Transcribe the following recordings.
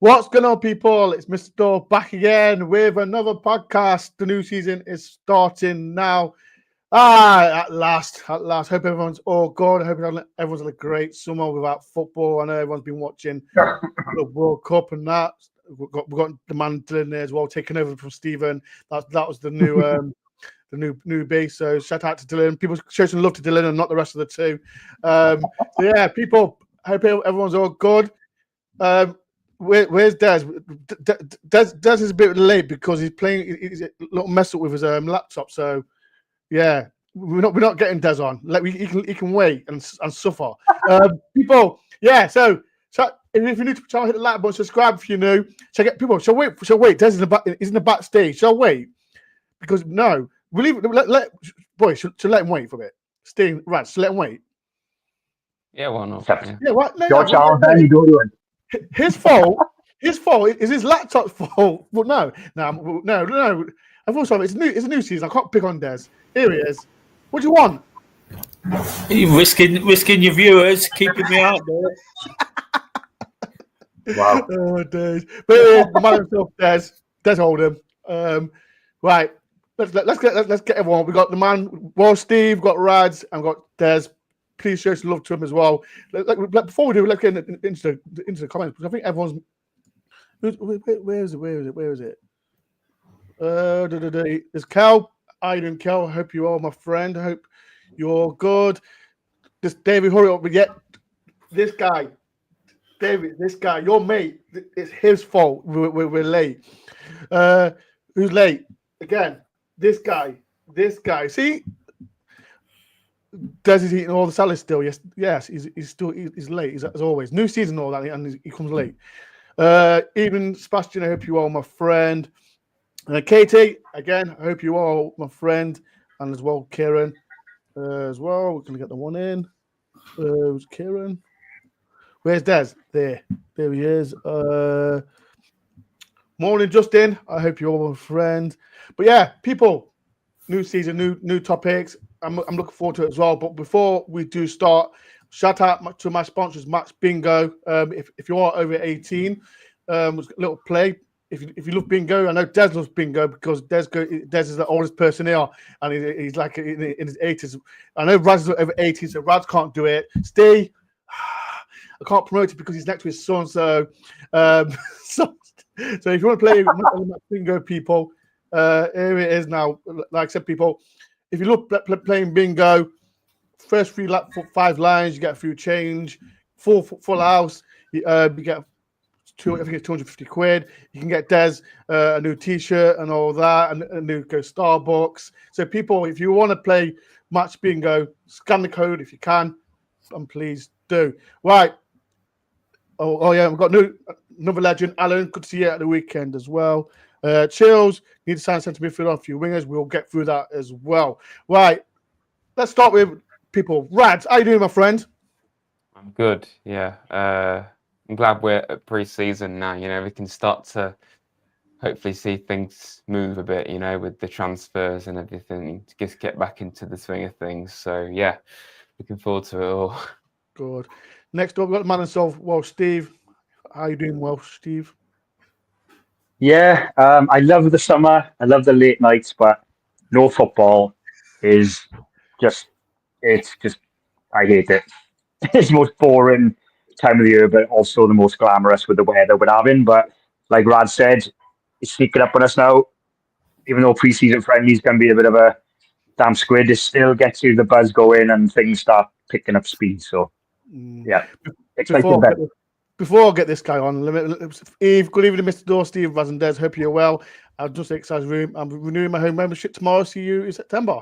What's going on, people? It's Mr. Dore back again with another podcast. The new season is starting now. At last. Hope everyone's all good. I hope everyone's had a great summer without football. I know everyone's been watching the World Cup and that. We've got the man Dylan there as well, taking over from Stephen. That was the new the new base. So shout out to Dylan. People show some love to Dylan and not the rest of the two. So yeah, people. Hope everyone's all good. Where's Des? Des is a bit late because he's playing. He's a little mess up with his laptop. So yeah, we're not getting Des on. He can wait and suffer. People, yeah. So if you're new to the channel, hit the like button, subscribe if you're new. Shall wait. Des is in the backstage. Shall wait because no, we'll leave. Should let him wait for a bit. Stay right. So let him wait. Yeah, why not? Yeah, what? No, Charles, then you do it. His fault. His fault is his laptop's fault. Well, no. I've also it's a new season. I can't pick on Des. Here he is. What do you want? You're risking your viewers, keeping me out there. Wow. Oh, Des. But the man himself, Des Oldham. Right. Let's get everyone. We got the man. Well, Steve, got Rads, and got Des. Please show some love to him as well. Before we do, let's get into the comments because I think everyone's. Where is it? There's Kel. How you doing, Kel? I hope you are, my friend. I hope you're good. This David, hurry up. We get this guy, David. This guy, your mate. It's his fault. We're late. Who's late again? This guy. See. Des is eating all the salad still. Yes, he's late. He's as always. New season, all that, and he comes late. Even Sebastian, I hope you are my friend. Katie, again, I hope you are my friend, and as well Kieran, as well. We're gonna get the one in. Who's Kieran? Where's Des? There he is. Morning, Justin. I hope you're my friend. But yeah, people, new season, new topics. I'm looking forward to it as well. But before we do start, shout out to my sponsors, Max Bingo. If you are over 18, a little play. If you love bingo, I know Des loves bingo because Des is the oldest person here, and he's like in his 80s. I know Raz is over 80, so Raz can't do it. Steve, I can't promote it because he's next to his son. So if you want to play Max Bingo, people, here it is now. Like I said, people. If you look playing bingo, first 5 lines, you get a few change. Full house, you get I think it's 250 quid. You can get Des a new T-shirt and all that, and a new Starbucks. So people, if you want to play Match Bingo, scan the code if you can, and please do. Right. Oh yeah, we've got another legend, Alan. Good to see you at the weekend as well. Chills, need to sign centre midfield on a few wingers. We'll get through that as well. Right, let's start with people. Rads, how you doing, my friend? I'm good. Yeah, I'm glad we're at pre-season now. You know, we can start to hopefully see things move a bit. You know, with the transfers and everything, to just get back into the swing of things. So yeah, looking forward to it all. Good. Next up, we've got the man himself, Welsh Steve. How you doing, Welsh Steve? Yeah, I love the summer. I love the late nights, but no football is just, I hate it. It's the most boring time of the year, but also the most glamorous with the weather we're having. But like Rad said, it's sneaking up on us now. Even though pre-season friendlies can be a bit of a damn squid, it still gets you the buzz going and things start picking up speed. So, yeah, exciting. Before I get this guy on, Eve, good evening, Mr. Dore, Steve, Raz and Des. Hope you're well. I've just exercised room. I'm renewing my home membership tomorrow. See you in September.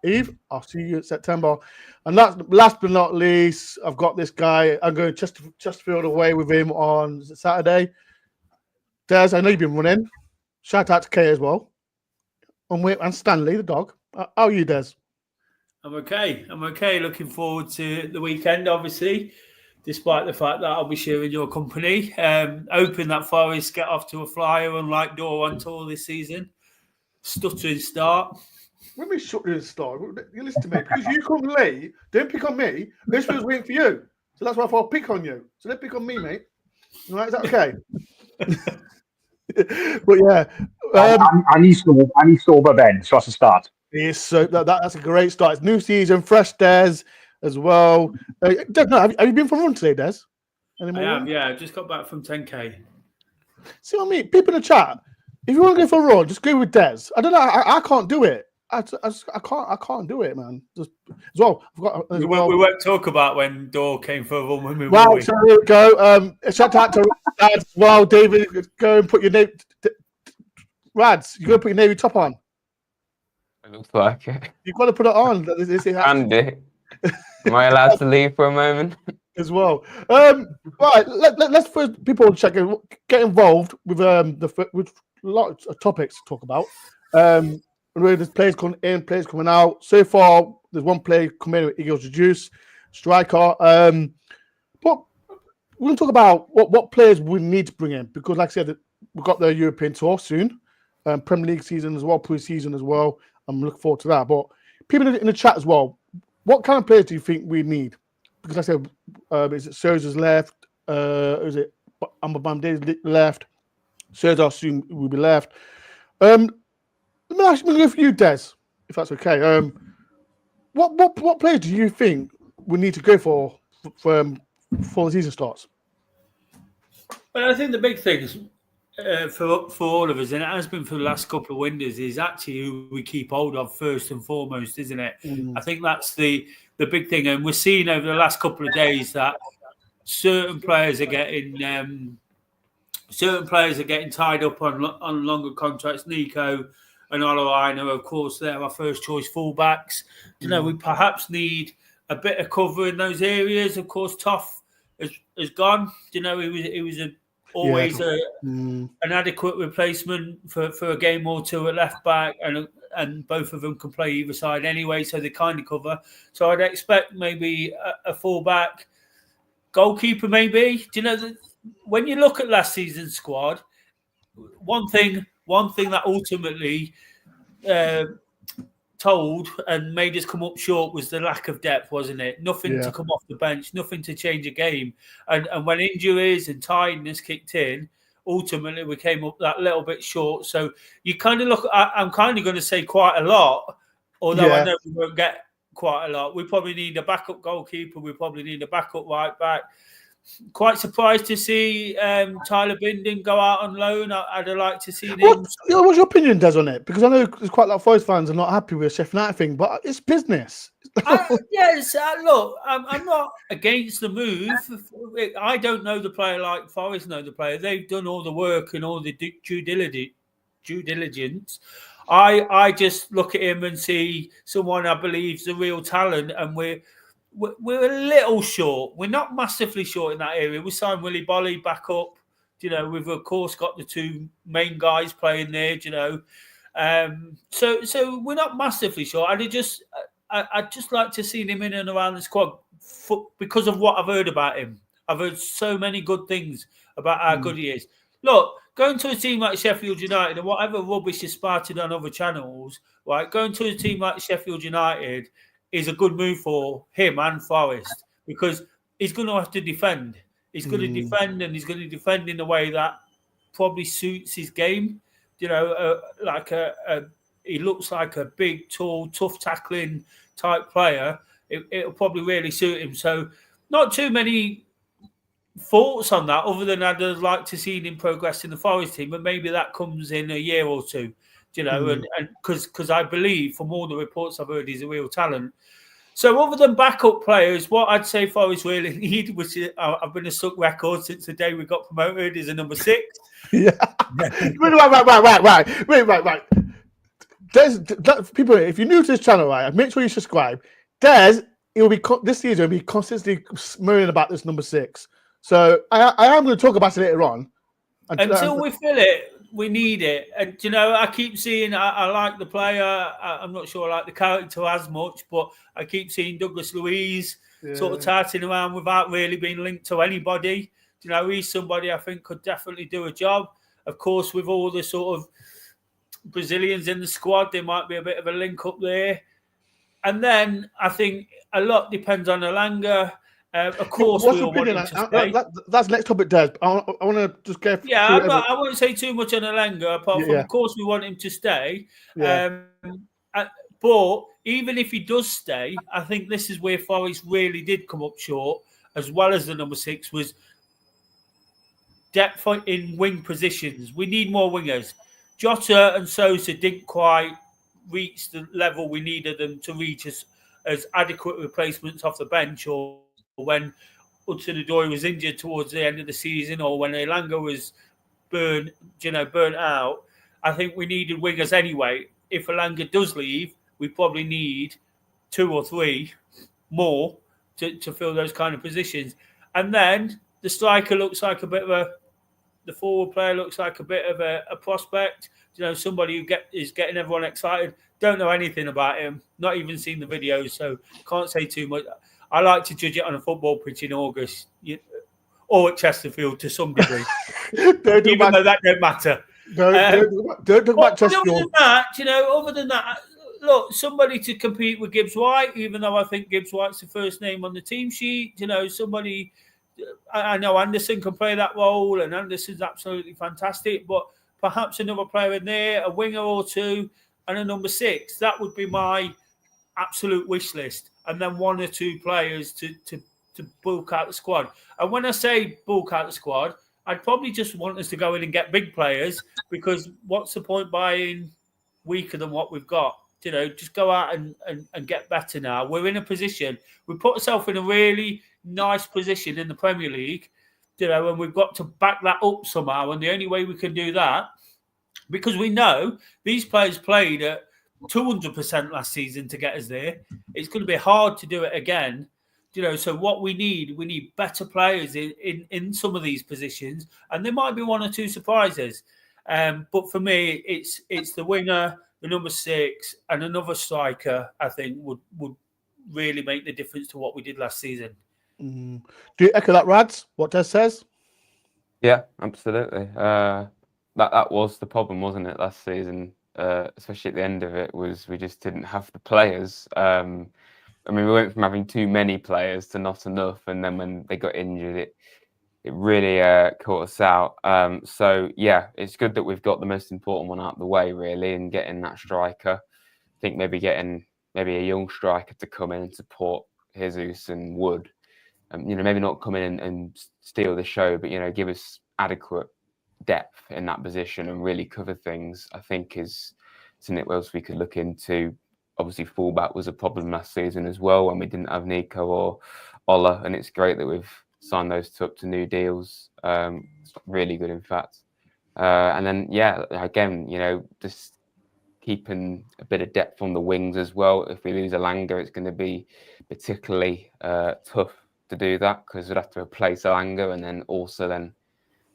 Eve, I'll see you in September. And last but not least, I've got this guy. I'm going Chesterfield away with him on Saturday. Des, I know you've been running. Shout out to Kay as well. And Stanley, the dog. How are you, Des? I'm okay. Looking forward to the weekend, obviously, despite the fact that I'll be sharing your company. Hoping that Forest get off to a flyer, unlike DoreOntour this season. Stuttering start. When we stuttering start, you listen to me. Because you come late, don't pick on me. This was waiting for you. So that's why I thought I'll pick on you. So don't pick on me, mate. All right, is that okay? But yeah, and he's sober, Ben. So that's a start. so that's a great start. It's new season, fresh Des as well. Des, no, have you been for a run today, Des? I have, yeah. I just got back from 10K. See what I mean? People in the chat, if you want to go for a run, just go with Des. I don't know. I can't do it. I can't do it, man. Just as well. We won't talk about when Dore came for a run with me. Well, so here we go. Shout out to Rads as well, David. Go and put your name. Rads, you got to put your navy top on. It looks like it. You've got to put it on. Andy, am I allowed to leave for a moment? As well. Right. Let's first people check get involved with with lots of topics to talk about. There's players coming in, players coming out. So far, there's one player coming in with Eagles Reduce, striker. But we're going to talk about what players we need to bring in because, like I said, we've got the European tour soon, Premier League season as well, pre-season as well. I'm looking forward to that. But people in the chat as well, what kind of players do you think we need? Because like I said, is it Sousa's left? Is it Ambabamde's left? Sousa soon will be left. Let me go for you, Des, if that's okay. What players do you think we need to go for the season starts? Well, I think the big thing is for all of us, and it has been for the last couple of windows, is actually who we keep hold of first and foremost, isn't it? I think that's the big thing, and we're seeing over the last couple of days that certain players are getting tied up on longer contracts. Nico and Oloaina, of course, they're our first choice fullbacks. You know, we perhaps need a bit of cover in those areas. Of course, Toff has gone. You know, he was always an adequate replacement for a game or two at left back, and both of them can play either side anyway, so they kind of cover. So I'd expect maybe a fullback, goalkeeper maybe. Do you know, when you look at last season's squad, one thing that ultimately told and made us come up short was the lack of depth, wasn't it? Nothing to come off the bench, nothing to change a game. And when injuries and tiredness kicked in, ultimately we came up that little bit short. So you kind of look, I'm kind of going to say quite a lot, although I know we won't get quite a lot. We probably need a backup goalkeeper. We probably need a backup right back. Quite surprised to see Tyler Binden go out on loan. I'd have liked to see him. What's your opinion, Des, on it? Because I know there's quite a lot of Forest fans are not happy with the Sheffield United thing, but it's business. Yes, look, I'm not against the move. I don't know the player like Forest know the player. They've done all the work and all the due diligence. I just look at him and see someone I believe is a real talent, and we're a little short. We're not massively short in that area. We signed Willy Bolly back up. You know, we've of course got the two main guys playing there. You know, so we're not massively short. I'd just like to see him in and around the squad because of what I've heard about him. I've heard so many good things about how good he is. Look, going to a team like Sheffield United and whatever rubbish is spouted on other channels, right? Going to a team like Sheffield United is a good move for him and Forest because he's going to have to defend. He's going to defend, and he's going to defend in a way that probably suits his game. You know, he looks like a big, tall, tough tackling type player. It'll probably really suit him. So not too many thoughts on that other than I'd like to see him progress in the Forest team, but maybe that comes in a year or two. You know, and because I believe from all the reports I've heard, he's a real talent. So other than backup players, what I'd say Forest really need, which is, I've been a stuck record since the day we got promoted, is a number 6. Yeah. Right. People, if you're new to this channel, right, make sure you subscribe. Des, this season will be constantly moaning about this number 6. So I am going to talk about it later on. Until we fill it, we need it. And, you know, I keep seeing, I like the player. I'm not sure I like the character as much, but I keep seeing Douglas Luiz sort of tarting around without really being linked to anybody. You know, he's somebody I think could definitely do a job. Of course, with all the sort of Brazilians in the squad, there might be a bit of a link up there. And then I think a lot depends on Elanga. Of course, What's we your all want opinion? him to stay. That's the next topic, Des. I want to just go through I won't say too much on Elanga, apart from, of course, we want him to stay. Yeah. But even if he does stay, I think this is where Forest really did come up short, as well as the number 6, was depth in wing positions. We need more wingers. Jota and Sosa didn't quite reach the level we needed them to reach as adequate replacements off the bench, or when Hudson-Odoi was injured towards the end of the season, or when Elanga was burnt out. I think we needed wingers anyway. If Elanga does leave, we probably need 2 or 3 more to fill those kind of positions. And then the striker looks like the forward player looks like a bit of a prospect. Somebody who is getting everyone excited. Don't know anything about him. Not even seen the videos, so can't say too much. I like to judge it on a football pitch in August, or at Chesterfield to some degree. Even though that don't matter. Don't talk about Chesterfield. Other than that, look, somebody to compete with Gibbs White, even though I think Gibbs White's the first name on the team sheet. Somebody. I know Anderson can play that role, and Anderson's absolutely fantastic. But perhaps another player in there, a winger or 2, and a number 6. That would be my absolute wish list. And then 1 or 2 players to bulk out the squad. And when I say bulk out the squad, I'd probably just want us to go in and get big players, because what's the point buying weaker than what we've got? Just go out and get better now. We're in a position. We put ourselves in a really nice position in the Premier League, and we've got to back that up somehow. And the only way we can do that, because we know these players played at 200% last season to get us there. It's going to be hard to do it again. So what we need better players in some of these positions, and there might be 1 or 2 surprises. But for me, it's the winger, the number 6, and another striker. I think would really make the difference to what we did last season. Do you echo that, Rads? What Des says? Yeah, absolutely. That was the problem, wasn't it, last season? Especially at the end of it, was we just didn't have the players. We went from having too many players to not enough, and then when they got injured, it really caught us out. So yeah, it's good that we've got the most important one out of the way, really, and getting that striker. I think maybe getting a young striker to come in and support Jesus and Wood. Maybe not come in and steal the show, but give us adequate depth in that position and really cover things, I think is something else we could look into. Obviously, fullback was a problem last season as well when we didn't have Nico or Ola, and it's great that we've signed those 2 up to new deals. It's really good, in fact. And then, again, just keeping a bit of depth on the wings as well. If we lose Elanga, it's going to be particularly tough to do that, because we'd have to replace Elanga and then also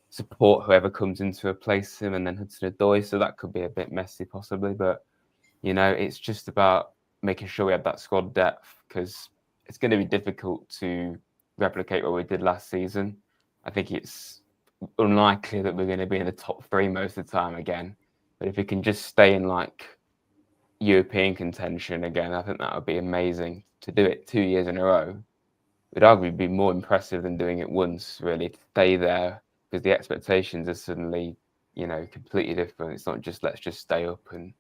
support whoever comes in to replace him, and then Hudson-Odoi. So that could be a bit messy, possibly. But it's just about making sure we have that squad depth, because it's going to be difficult to replicate what we did last season. I think it's unlikely that we're going to be in the top 3 most of the time again. But if we can just stay in European contention again, I think that would be amazing. To do it 2 years in a row would arguably be more impressive than doing it once, really, to stay there, because the expectations are suddenly, completely different. It's not just let's just stay up and,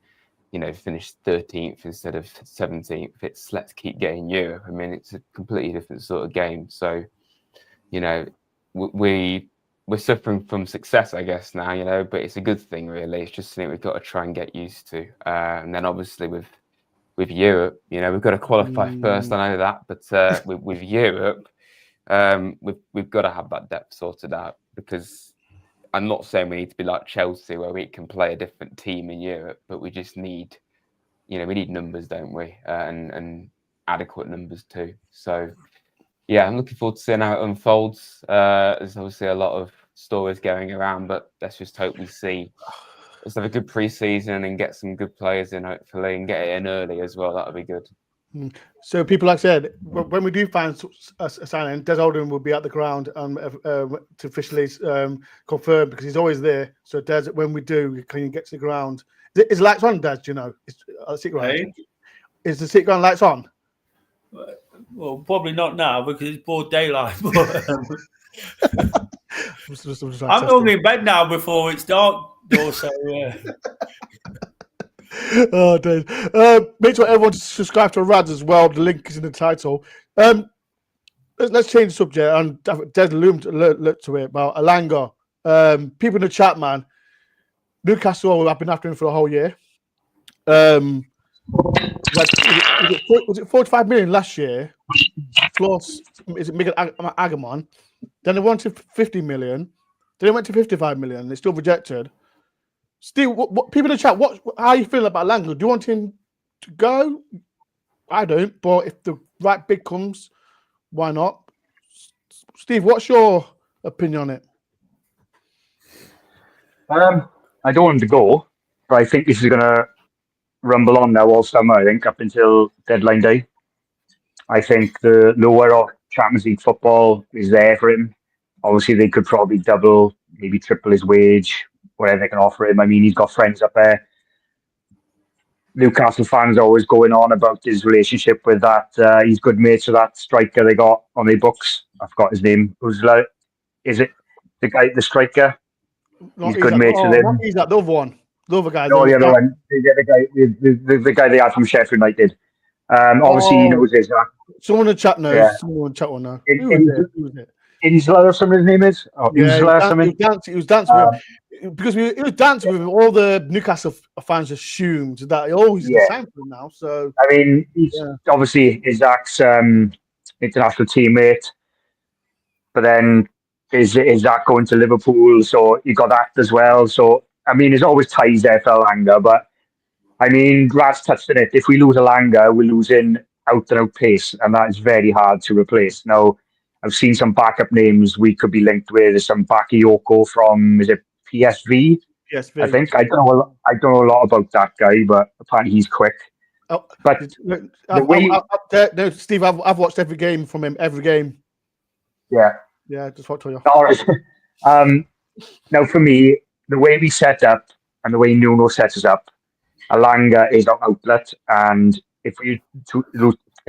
finish 13th instead of 17th. It's let's keep getting Europe. It's a completely different sort of game. So, we're suffering from success, I guess, now, but it's a good thing, really. It's just something we've got to try and get used to. And then obviously with Europe, we've got to qualify first. I know that, but with Europe, we've got to have that depth sorted out, because I'm not saying we need to be like Chelsea where we can play a different team in Europe, but we just need, we need numbers, don't we? And adequate numbers too. So yeah, I'm looking forward to seeing how it unfolds. There's obviously a lot of stories going around, but let's just hope let's have a good pre-season and get some good players in, hopefully, and get it in early as well. That would be good. So people, like I said, when we do find a signing, Des Alden will be at the ground to officially confirm, because he's always there. So Des, when we do, can you get to the ground? Is lights on, Des? Do you know? Is the seat ground lights on? Well, probably not now because it's broad daylight. But, I'm normally in bed now before it's dark, though. So Oh, Dave. Make sure everyone subscribe to Rads as well. The link is in the title. Let's change the subject. And Des looked to it about Elanga. People in the chat, man. Newcastle have been after him for the whole year. Was it 45 million last year? Plus, is it Miguel Agamon? Then they wanted 50 million. Then they went to 55 million. They still rejected. Steve, what people in the chat, how are you feeling about Elanga? Do you want him to go? I don't, but if the right bid comes, why not? Steve, what's your opinion on it? I don't want him to go, but I think this is going to rumble on now all summer, I think, up until deadline day. I think the lower of Champions League football is there for him. Obviously, they could probably double, maybe triple his wage, whatever they can offer him. I mean, he's got friends up there. Newcastle fans are always going on about his relationship with that. He's good mates with that striker they got on their books. I forgot his name. Is it the guy, the striker? He's good mates with him. He's that the other one. The other guy. No, the other one. The guy they had from Sheffield United. Obviously, he knows his. Someone in the chat knows. Yeah. Someone in the chat will know. Who was it? Insula or something his name is? Oh, yeah, Insula or something? He was dancing with him. Because he was dancing with him. All the Newcastle fans assumed that he's signed for him now. So I mean, he's obviously Isaac's international teammate. But then is Zach going to Liverpool? So you got that as well. So I mean, there's always ties there for Elanga. But I mean, Rad's touched on it. If we lose Elanga, we're losing out and out pace, and that is very hard to replace. Now, I've seen some backup names we could be linked with. There's some Bakayoko from PSV? PSV. I think I don't know a lot about that guy, but apparently he's quick. Oh, but Steve, I've watched every game from him. Every game. Yeah, just what I told you. All right. Now, for me, the way we set up and the way Nuno sets us up, Elanga is our outlet, and if we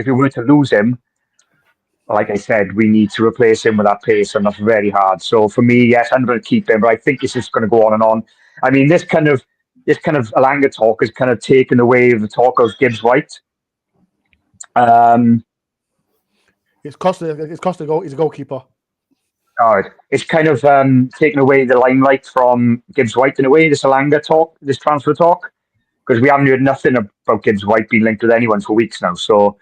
were to lose him, like I said, we need to replace him with that pace, and that's very hard. So for me, yes, I'm going to keep him, but I think this is going to go on and on. I mean, this kind of Elanga talk has kind of taken away the talk of Gibbs White. It's Costa goal. He's a goalkeeper. All right. It's kind of taken away the limelight from Gibbs White in a way, this Elanga talk, this transfer talk, because we haven't heard nothing about Gibbs White being linked with anyone for weeks now. So,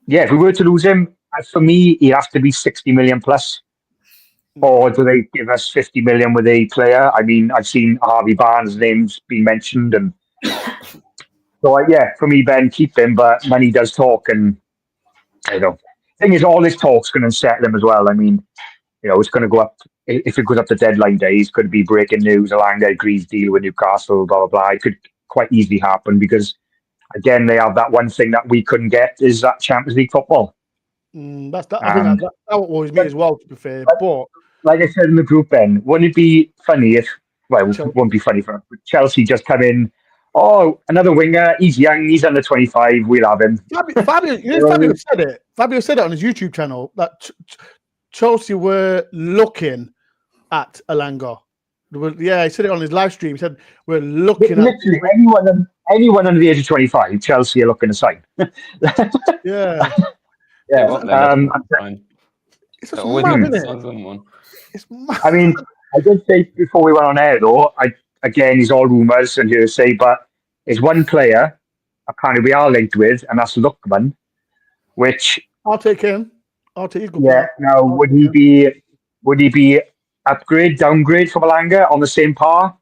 if we were to lose him, for me, he'd have to be 60 million plus. Or do they give us 50 million with a player? I mean, I've seen Harvey Barnes' name's been mentioned. And so, for me, Ben, keep him, but money does talk. And, the thing is, all this talk's going to settle him as well. I mean, it's going to go up. If it goes up to deadline day, it's going to be breaking news. Elanga agrees deal with Newcastle, blah, blah, blah. It could quite easily happen because, again, they have that one thing that we couldn't get is that Champions League football. I think that always me as well, to be fair. But like I said in the group, Ben, wouldn't it be funny if, it wouldn't be funny for us, but Chelsea just come in, another winger, he's young, he's under 25, we'll have him. Fabio said it. Fabio said it on his YouTube channel that Chelsea were looking at Elanga. Yeah, he said it on his live stream. He said, we're looking literally anyone under the age of 25, Chelsea are looking to sign. Yeah. It's just mad, isn't it? It's mad. I mean, I did say before we went on air, though, again, it's all rumours and hearsay, but there's one player apparently we are linked with, and that's Lookman, which... I'll take him. He's good. Yeah, now, would he be upgrade, downgrade from Elanga on the same par?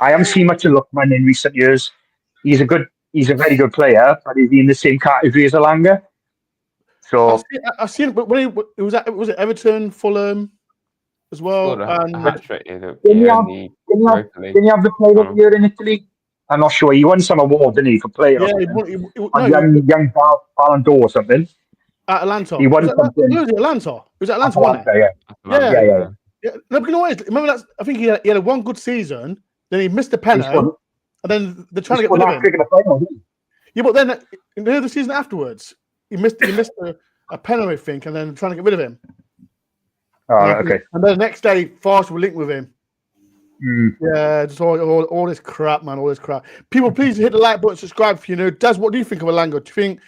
I haven't seen much of Lookman in recent years. He's a very good player, but is he in the same category as Elanga? So I've seen it, but when was it Everton, Fulham as well? Didn't you have the player of the year in Italy? I'm not sure. He won some award, didn't he, for player? Yeah, young Ballon d'Or or something. At Atlanta. He won something. Was it Atlanta? Was it Atlanta? Yeah. No, but you know what? Remember that? I think he had one good season. Then he missed the penalty, and then they're trying to get rid of him. Yeah, but then in the season afterwards, he missed a penalty, I think, and then trying to get rid of him. Okay. And then the next day, Forest were linked with him. Mm. Yeah, just all this crap, man. All this crap. People, please hit the like button, subscribe. If you know, Des, what do you think of Elanga? Do you think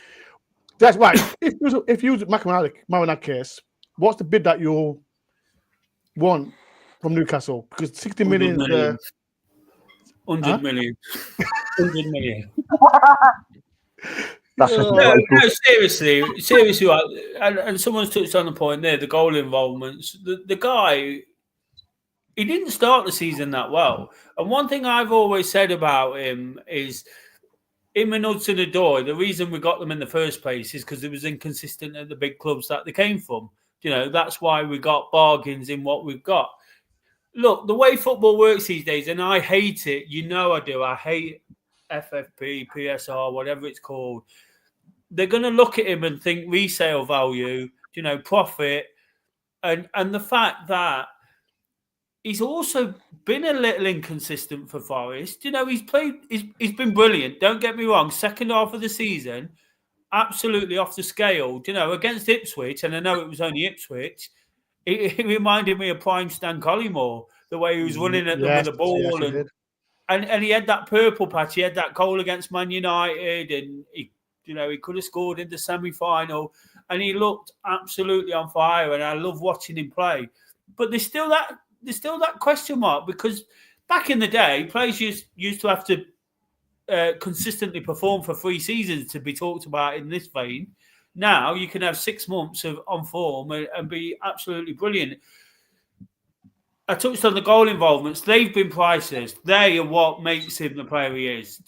that's right? If you was Marinakis case, what's the bid that you'll want from Newcastle? Because 60 million. 100 million. 100 million. That's just No, seriously, and someone's touched on the point there, the goal involvements. The guy, he didn't start the season that well. And one thing I've always said about him is him and Hudson-Odoi, the reason we got them in the first place is because it was inconsistent at the big clubs that they came from. That's why we got bargains in what we've got. Look, the way football works these days, and I hate it. I do. I hate FFP, PSR, whatever it's called. They're going to look at him and think resale value, profit. And the fact that he's also been a little inconsistent for Forest. He's been brilliant. Don't get me wrong. Second half of the season, absolutely off the scale. Against Ipswich, and I know it was only Ipswich, it reminded me of prime Stan Collymore, the way he was running at them with the ball. And he had that purple patch. He had that goal against Man United, and he could have scored in the semi-final, and he looked absolutely on fire. And I love watching him play. But there's still that question mark, because back in the day, players used to have to consistently perform for 3 seasons to be talked about in this vein. Now you can have 6 months on form and be absolutely brilliant. I touched on the goal involvements. They've been priceless. They are what makes him the player he is.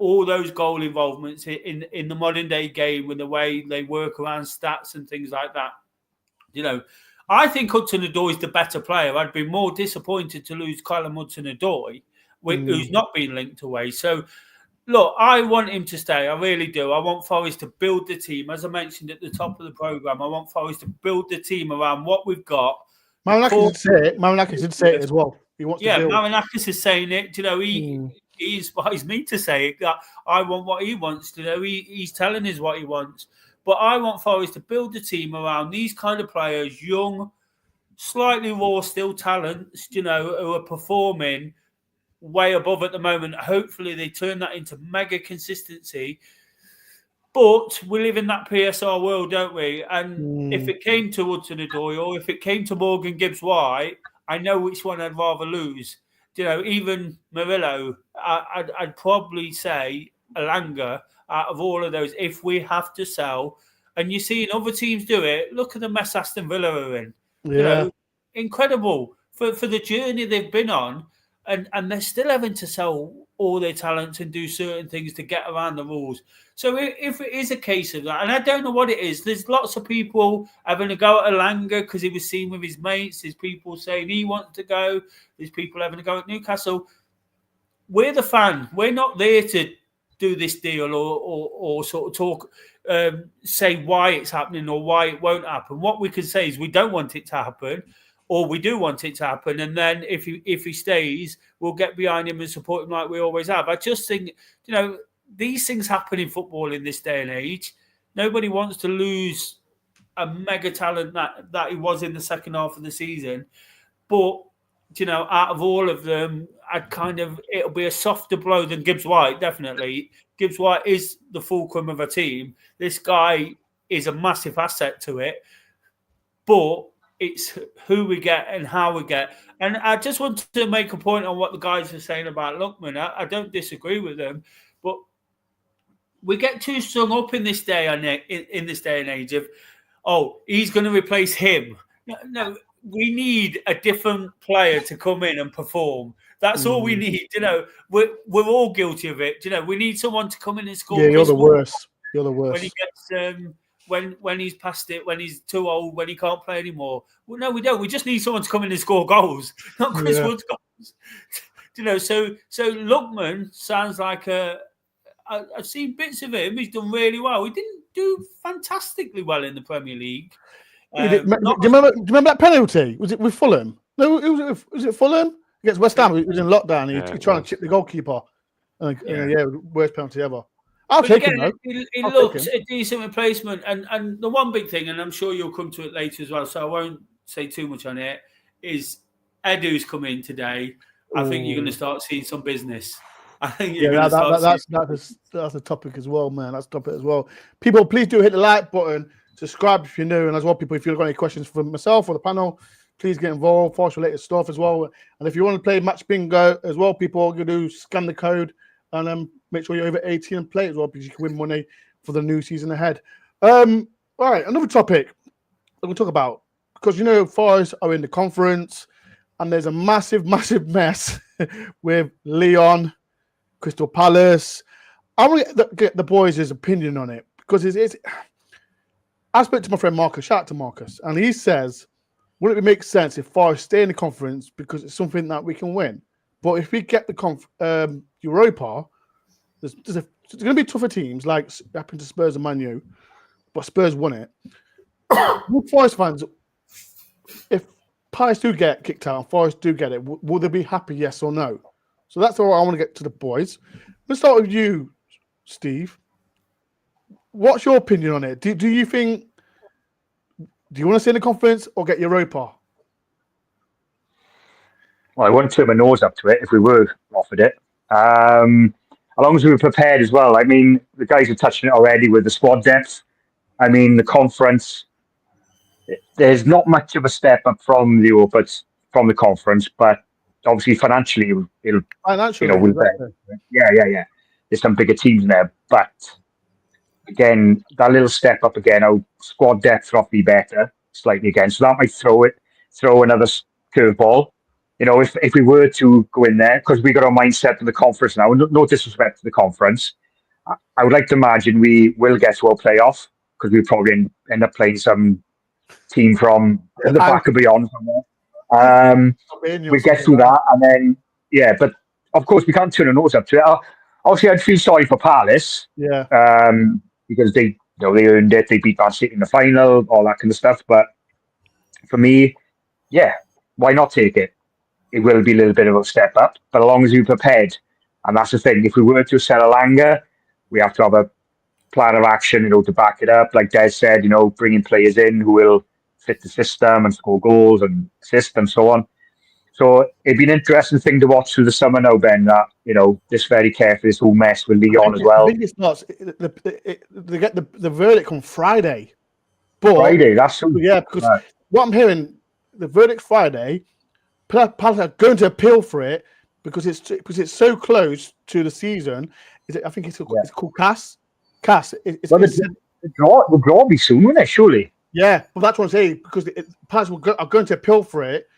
All those goal involvements in the modern day game, with the way they work around stats and things like that. I think Hudson-Odoi is the better player. I'd be more disappointed to lose Callum Hudson-Odoi, who's not been linked away. So, look, I want him to stay. I really do. I want Forest to build the team. As I mentioned at the top of the programme, I want Forest to build the team around what we've got. Marinakis did say it as well. He wants to build. Marinakis is saying it. He inspires me to say it. That I want what he wants. He's telling us what he wants. But I want Forest to build the team around these kind of players, young, slightly raw, still talents, who are performing way above at the moment. Hopefully they turn that into mega consistency. But we live in that PSR world, don't we? And if it came to Hudson-Odoi or if it came to Morgan Gibbs-White, I know which one I'd rather lose. Even Murillo, I'd probably say Elanga out of all of those if we have to sell. And you're seeing other teams do it. Look at the mess Aston Villa are in. Yeah. Incredible for the journey they've been on. And they're still having to sell all their talents and do certain things to get around the rules. So if it is a case of that, and I don't know what it is, there's lots of people having a go at Elanga because he was seen with his mates. There's people saying he wants to go. There's people having a go at Newcastle. We're the fan. We're not there to do this deal or sort of talk, say why it's happening or why it won't happen. What we can say is we don't want it to happen, or we do want it to happen. And then if he stays, we'll get behind him and support him like we always have. I just think, these things happen in football in this day and age. Nobody wants to lose a mega talent that he was in the second half of the season. But, out of all of them, it'll be a softer blow than Gibbs-White, definitely. Gibbs-White is the fulcrum of a team. This guy is a massive asset to it. But it's who we get and how we get. And I just want to make a point on what the guys are saying about Lookman. I don't disagree with them, but we get too strung up in this day and age of, he's going to replace him. No, we need a different player to come in and perform. That's all we need. We're all guilty of it. We need someone to come in and score. Yeah, you're the worst. You're the worst. When he gets when he's past it, when he's too old, when he can't play anymore. Well, no, we don't. We just need someone to come in and score goals, not Chris Wood's goals. So Lookman sounds like I've seen bits of him. He's done really well. He didn't do fantastically well in the Premier League. Do you remember that penalty? Was it with Fulham? No, was it Fulham against West Ham? He was in lockdown. He was trying to chip the goalkeeper. Worst penalty ever. I'll But take again, him, though. he I'll looks take him. a decent replacement. And the one big thing, and I'm sure you'll come to it later as well, so I won't say too much on it, is Edu's come in today. I think you're going to start seeing some business. I think you're going to start seeing... That's a topic as well, man. That's a topic as well. People, please do hit the like button, subscribe if you're new, and as well, people, if you've got any questions for myself or the panel, please get involved. Forest related stuff as well. And if you want to play match bingo as well, people, you do scan the code and make sure you're over 18 and play as well, because you can win money for the new season ahead. All right, another topic we're going to talk about, because Forest are in the conference and there's a massive mess with Leon, Crystal Palace. I want to get the boys' opinion on it, because I spoke to my friend Marcus, shout out to Marcus, and he says, wouldn't it make sense if Forest stay in the conference because it's something that we can win? But if we get the Europa, there's going to be tougher teams like happened to Spurs and Man U, but Spurs won it. Would Forest fans, if Palace do get kicked out and Forest do get it, will they be happy, yes or no? So that's all I want to get to the boys. Let's start with you, Steve. What's your opinion on it? Do you think, do you want to stay in the conference or get Europa? Well, I wouldn't turn my nose up to it if we were offered it. As long as we were prepared as well. I mean, the guys are touching it already with the squad depth. I mean, the conference, there's not much of a step up from the Europa, from the conference, but obviously financially, it'll Financially, exactly. Yeah. There's some bigger teams there, but again, that little step up again, our squad depth will be better slightly again, so that might throw another curveball. If we were to go in there, because we got our mindset in the conference now, no disrespect to the conference, I would like to imagine we will get to our playoff, because we probably end up playing some team from the back of beyond somewhere. We get through that, and then but of course we can't turn our nose up to it. Obviously, I'd feel sorry for Palace, because they earned it. They beat Man City in the final, all that kind of stuff. But for me, why not take it? It will be a little bit of a step up, but as long as you're prepared, and that's the thing. If we were to sell Elanga, we have to have a plan of action, to back it up. Like Des said, bringing players in who will fit the system and score goals and assist and so on. So it'd be an interesting thing to watch through the summer now, Ben, that, this very careful, this whole mess with Leon as well. I think it's not. They get the verdict on Friday. But, Friday, that's soon. Yeah, because what I'm hearing, the verdict's Friday, Palace are going to appeal for it because it's so close to the season. I think it's called CAS. CAS. The draw will be soon, won't it, surely? Yeah, well, that's what I'm saying, because Palace are going to appeal for it.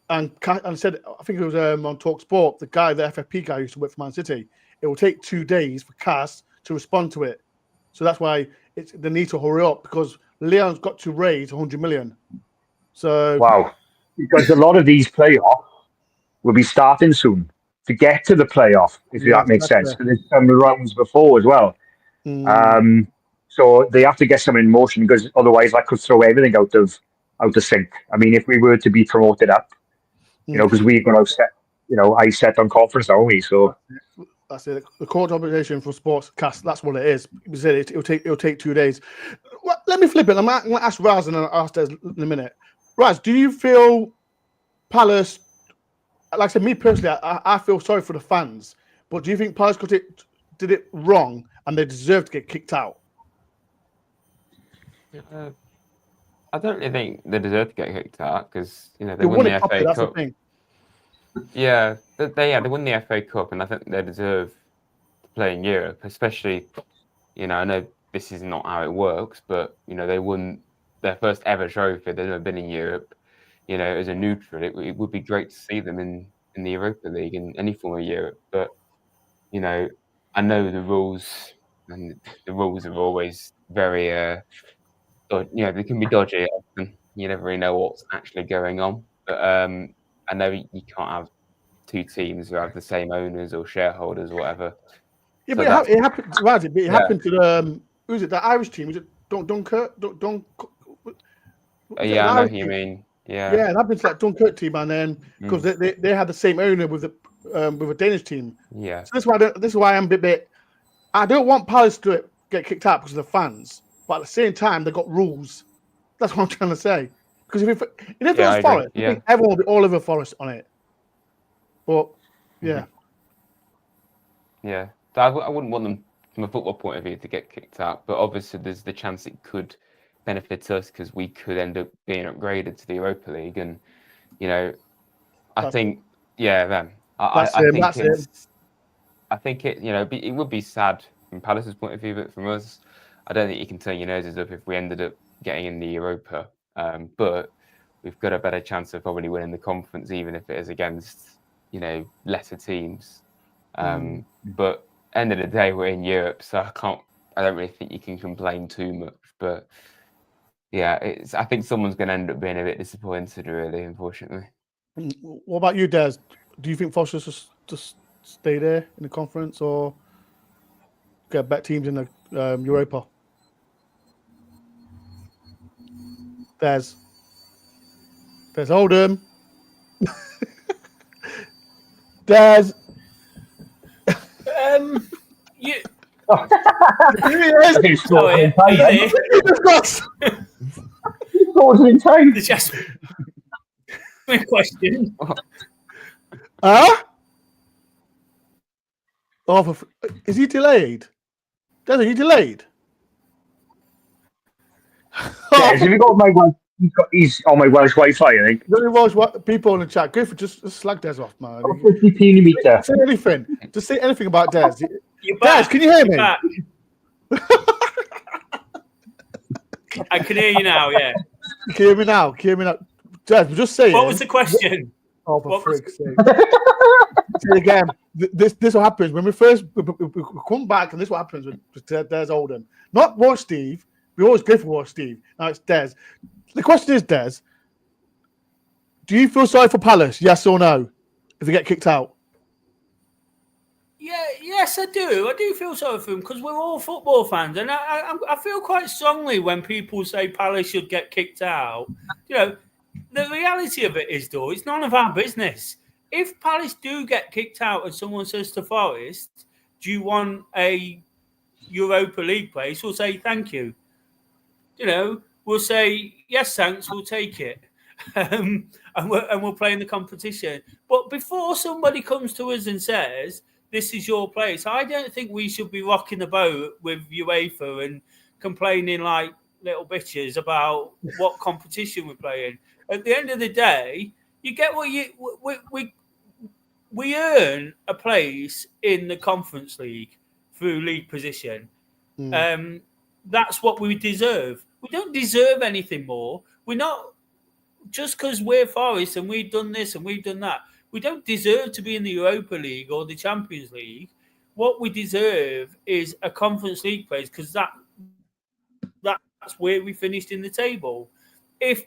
And said, I think it was on Talk Sport, the FFP guy who used to work for Man City, it will take 2 days for CAS to respond to it. So that's why they need to hurry up, because Leon's got to raise 100 million. So wow. Because a lot of these playoffs will be starting soon to get to the playoff, if that makes sense. Because there's some rounds before as well. So they have to get something in motion, because otherwise that could throw everything out of sync. I mean, if we were to be promoted up, because we've got I set on conference only. So that's it. The court obligation for sports cast. That's what it is. We said it'll take 2 days. Well, let me flip it. I'm going to ask Raz and I'll ask Des in a minute. Raz, do you feel Palace? Like I said, me personally, I feel sorry for the fans. But do you think Palace did it wrong and they deserve to get kicked out? I don't really think they deserve to get kicked out, because they won the FA Cup. The they won the FA Cup, and I think they deserve to play in Europe. Especially, I know this is not how it works, but they won their first ever trophy. They've never been in Europe. As a neutral, it would be great to see them in the Europa League in any form of Europe. But I know the rules, and the rules are always very they can be dodgy often. You never really know what's actually going on. But I know you can't have two teams who have the same owners or shareholders or whatever. Yeah, so but it happened. Right, it happened to the who's it? The Irish team? Was it Dunkirk? Yeah, I know who you mean. Yeah, it happened to that Dunkirk team, and then because they had the same owner with a Danish team. Yeah. So this is why I'm a bit. I don't want Palace to get kicked out because of the fans, but at the same time, they've got rules. That's what I'm trying to say. Because if it was Forest, I think everyone would be all over Forest on it. But, yeah. Yeah. I wouldn't want them, from a football point of view, to get kicked out. But obviously, there's the chance it could benefit us because we could end up being upgraded to the Europa League. And, you know, I think it, you know, it would be sad from Palace's point of view, but from us, I don't think you can turn your noses up if we ended up getting in the Europa. But we've got a better chance of probably winning the conference, even if it is against, you know, lesser teams. But end of the day, we're in Europe, so I don't really think you can complain too much. But yeah, I think someone's going to end up being a bit disappointed, really, unfortunately. What about you, Des? Do you think Forest should just stay there in the conference or get better teams in the Europa? Des Oldham. Des. You. Here he is. He's Sorry, in time. In time. The just question. Huh? Oh, is he delayed? Des, are you delayed? Yeah, have you got my one? He's on my Welsh Wi-Fi, I think. There was people in the chat. Go for just slag Des off, man. 50p meter. Say anything. Just say anything about Des. You're Des, back. can you hear me? I can hear you now. Yeah. Can you hear me now? Des, just say What was the question? Oh, for freak's sake. Say again. This what happens when we come back, and this what happens with Des Oldham. Not Watch Steve. We always go for Watch Steve. Now it's Des. The question is, Des, do you feel sorry for Palace? Yes or no? If they get kicked out? Yeah, yes, I do. I do feel sorry for them because we're all football fans, and I feel quite strongly when people say Palace should get kicked out. You know, the reality of it is, though, it's none of our business. If Palace do get kicked out and someone says to Forest, "Do you want a Europa League place?" we'll say thank you. You know, we'll say yes, thanks. We'll take it, and we'll play in the competition. But before somebody comes to us and says, "This is your place," I don't think we should be rocking the boat with UEFA and complaining like little bitches about what competition we're playing. At the end of the day, you get what we earn a place in the Conference League through league position. That's what we deserve. We don't deserve anything more. We're not just because we're Forest and we've done this and we've done that. We don't deserve to be in the Europa League or the Champions League. What we deserve is a Conference League place because that's where we finished in the table. If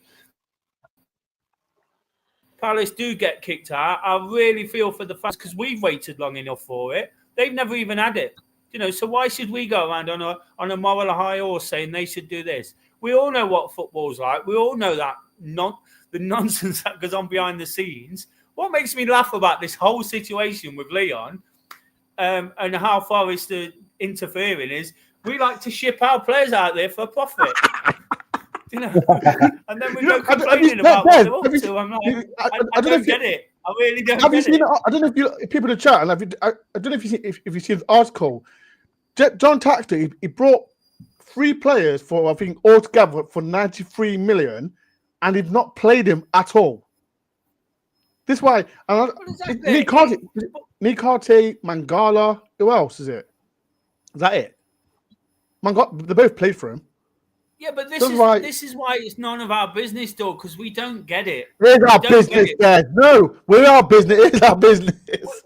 Palace do get kicked out, I really feel for the fans because we've waited long enough for it. They've never even had it. You know, so why should we go around on a moral high horse saying they should do this? We all know what football's like. We all know that the nonsense that goes on behind the scenes. What makes me laugh about this whole situation with Leon and how Forest are interfering is we like to ship our players out there for profit. You know, and then we go complaining about what they're up to. I'm like, I don't get it. I really don't get it. I don't know if people in the chat, and I don't know if you've seen the article. John Taxter, he brought 3 players for, I think, altogether for 93 million, and he'd not played him at all. This is why. Nikarte, Mangala, who else is it? Is that it? They both played for him. Yeah, but this is why it's none of our business, though, because we don't get it. It's our business, Dad. No, we're our business. It's our business.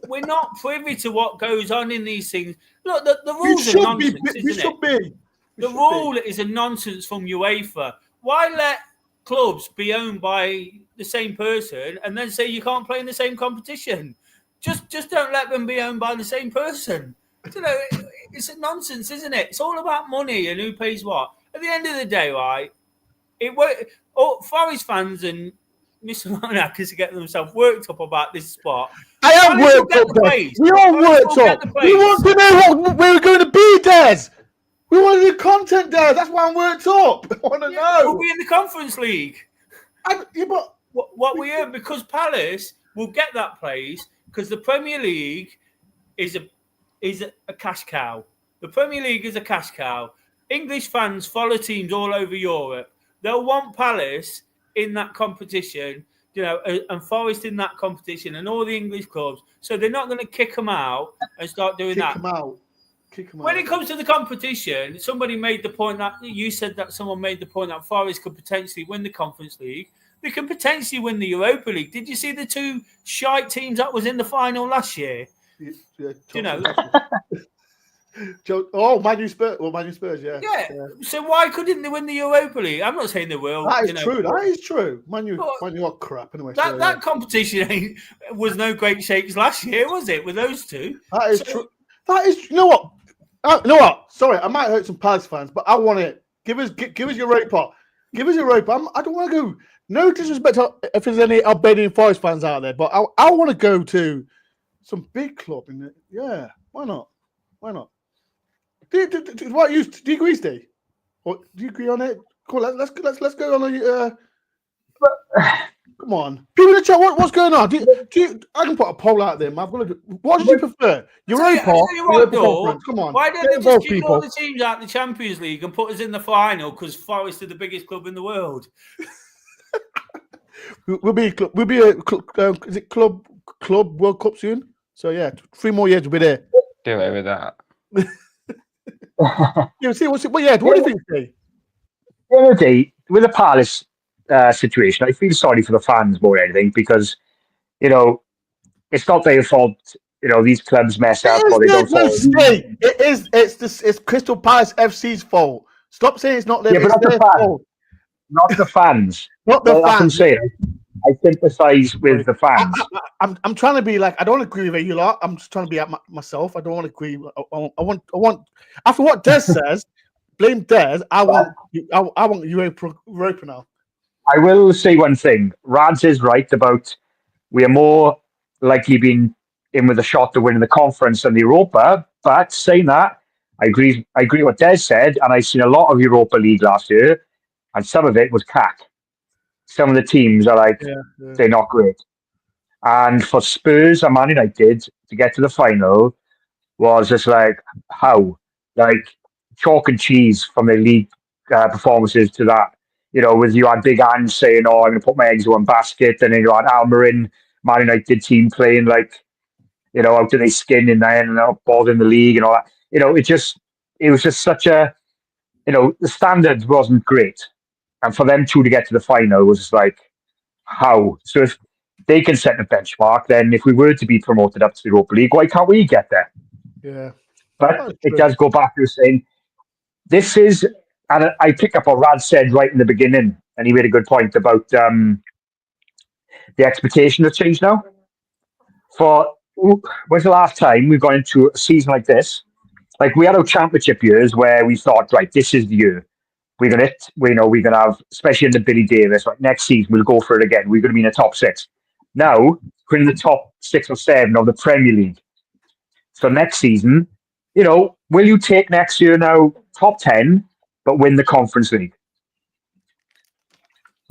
We're not privy to what goes on in these things. Look, the rules are nonsense, isn't it? The rule is a nonsense from UEFA. Why let clubs be owned by the same person and then say you can't play in the same competition? Just don't let them be owned by the same person. You know, it's a nonsense, isn't it? It's all about money and who pays what. At the end of the day, right, Forest fans and Mr. Monac is getting himself worked up about this spot. I am worked up, Des. We all worked up. We want to know what we're going to be, Des. We want to do content, Des. That's why I'm worked up. I want to know. We'll be in the Conference League. But what we earn, because Palace will get that place, because the Premier League is a cash cow. The Premier League is a cash cow. English fans follow teams all over Europe. They'll want Palace in that competition, and Forest in that competition, and all the English clubs. So they're not going to kick them out and start doing that. Kick them out. When it comes to the competition, somebody made the point that you said that someone made the point that Forest could potentially win the Conference League. They can potentially win the Europa League. Did you see the two shite teams that was in the final last year? Man U Spurs. Well, Man U Spurs, yeah. So why couldn't they win the Europa League? I'm not saying they will. That is true. That is true. Man U are crap anyway. That competition was no great shakes last year, was it? With those two. That is true. That is. You know what? Sorry, I might hurt some Palace fans, but I want it. Give us Europa. Give us Europa. I don't want to go. No disrespect if there's any Albanian Forest fans out there, but I want to go to some big club in it. Yeah, why not? Do you agree, Steve? Or do you agree on it? Cool. Let's go on a. Come on, people in the chat. What's going on? I can put a poll out there, man. What did you prefer? Europa Conference? Come on. Why don't they just kick all the teams out of the Champions League and put us in the final? Because Forest are the biggest club in the world. We'll be a is it club World Cup soon? So yeah, 3 more years we'll be there. Do it with that. What do you think, Steve? The other day, with the Palace situation, I feel sorry for the fans more than anything because, it's not their fault. These clubs mess up or they don't follow. It's Crystal Palace FC's fault. Stop saying it's not their fault. Not the fans. Not the fans. I'm saying. I sympathise with the fans. I'm trying to be like, I don't agree with you lot. I'm just trying to be at myself. I don't want to agree. I want. After what Des says, blame Des. I want Europa now. I will say one thing. Rads is right about we are more likely being in with a shot to win the conference than the Europa. But saying that, I agree with what Des said, and I've seen a lot of Europa League last year, and some of it was cack. Some of the teams are like, they're not great. And for Spurs and Man United to get to the final was just like, how? Like chalk and cheese from their league performances to that. With you had Big Ange saying, I'm going to put my eggs in one basket. And then you had Almiron, Man United team playing like, out of their skin in there and ball in the league and all that. It was just such a, the standard wasn't great. And for them two to get to the final was like, how? So if they can set the benchmark, then if we were to be promoted up to the Europa League, why can't we get there? Yeah. But it does go back to saying, this is, and I pick up what Rad said right in the beginning, and he made a good point about the expectation has changed now. When's the last time we've gone into a season like this? Like we had our championship years where we thought, right, this is the year. We're gonna have, especially in the Billy Davis, like next season we'll go for it again. We're gonna be in the top 6. Now we're in the top 6 or 7 of the Premier League. So next season, will you take next year now top 10 but win the Conference League?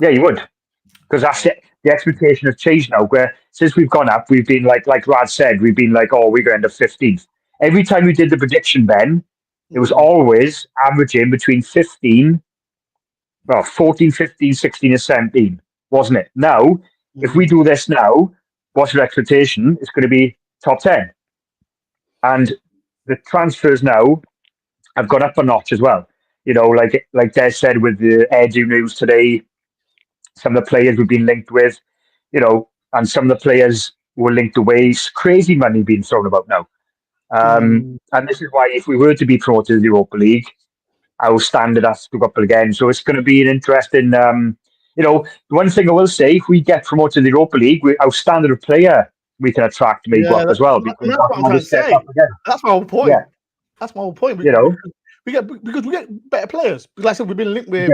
Yeah, you would, because that's it. The expectation has changed now. Where since we've gone up, we've been like Rad said, we've been like, we're going to end up 15th. Every time we did the prediction, Ben, it was always averaging between 14, 15, 16, and 17, wasn't it? Now, if we do this now, what's your expectation? It's going to be top 10. And the transfers now have gone up a notch as well. Like Des said with the Edu news today, some of the players we've been linked with, and some of the players were linked away. Crazy money being thrown about now. And this is why if we were to be promoted to the Europa League, our standard has to go up again. So it's going to be an interesting, one thing I will say, if we get promoted to the Europa League, our standard of player we can attract may go up as well. That's what I'm trying to say. That's my whole point. Yeah. That's my whole point. We get better players. Like I said, we've been linked with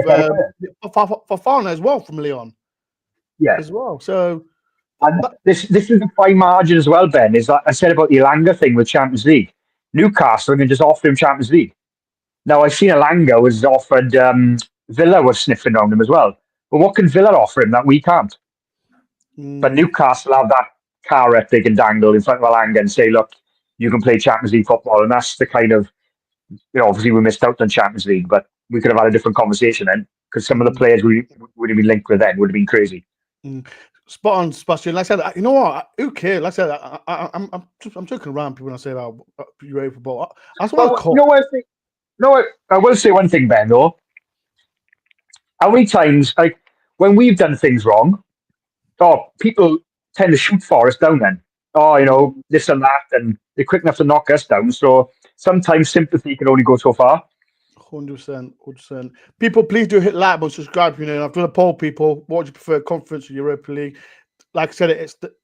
Fafana as well from Lyon. as well. So, and this is a fine margin as well, Ben. Is that I said about the Elanga thing with Champions League. Newcastle can just offer him Champions League. Now I've seen Elanga was offered. Villa was sniffing around him as well. But what can Villa offer him that we can't? But Newcastle have that carrot they can dangle in front of Elanga and say, look, you can play Champions League football. And that's the kind of, obviously we missed out on Champions League, but we could have had a different conversation then, because some of the players we would have been linked with then would have been crazy. Spot on, Sebastian. Like I said, you know what? Who cares? Like I said, I'm joking around people when I say about UEFA, but that's what I call. I will say one thing, Ben, though. How many times, like, when we've done things wrong, people tend to shoot Forest down then. This and that, and they're quick enough to knock us down. So sometimes sympathy can only go so far. 100%. People, please do hit like button, subscribe. I've done a poll. People, what do you prefer, Conference or Europa League? Like I said,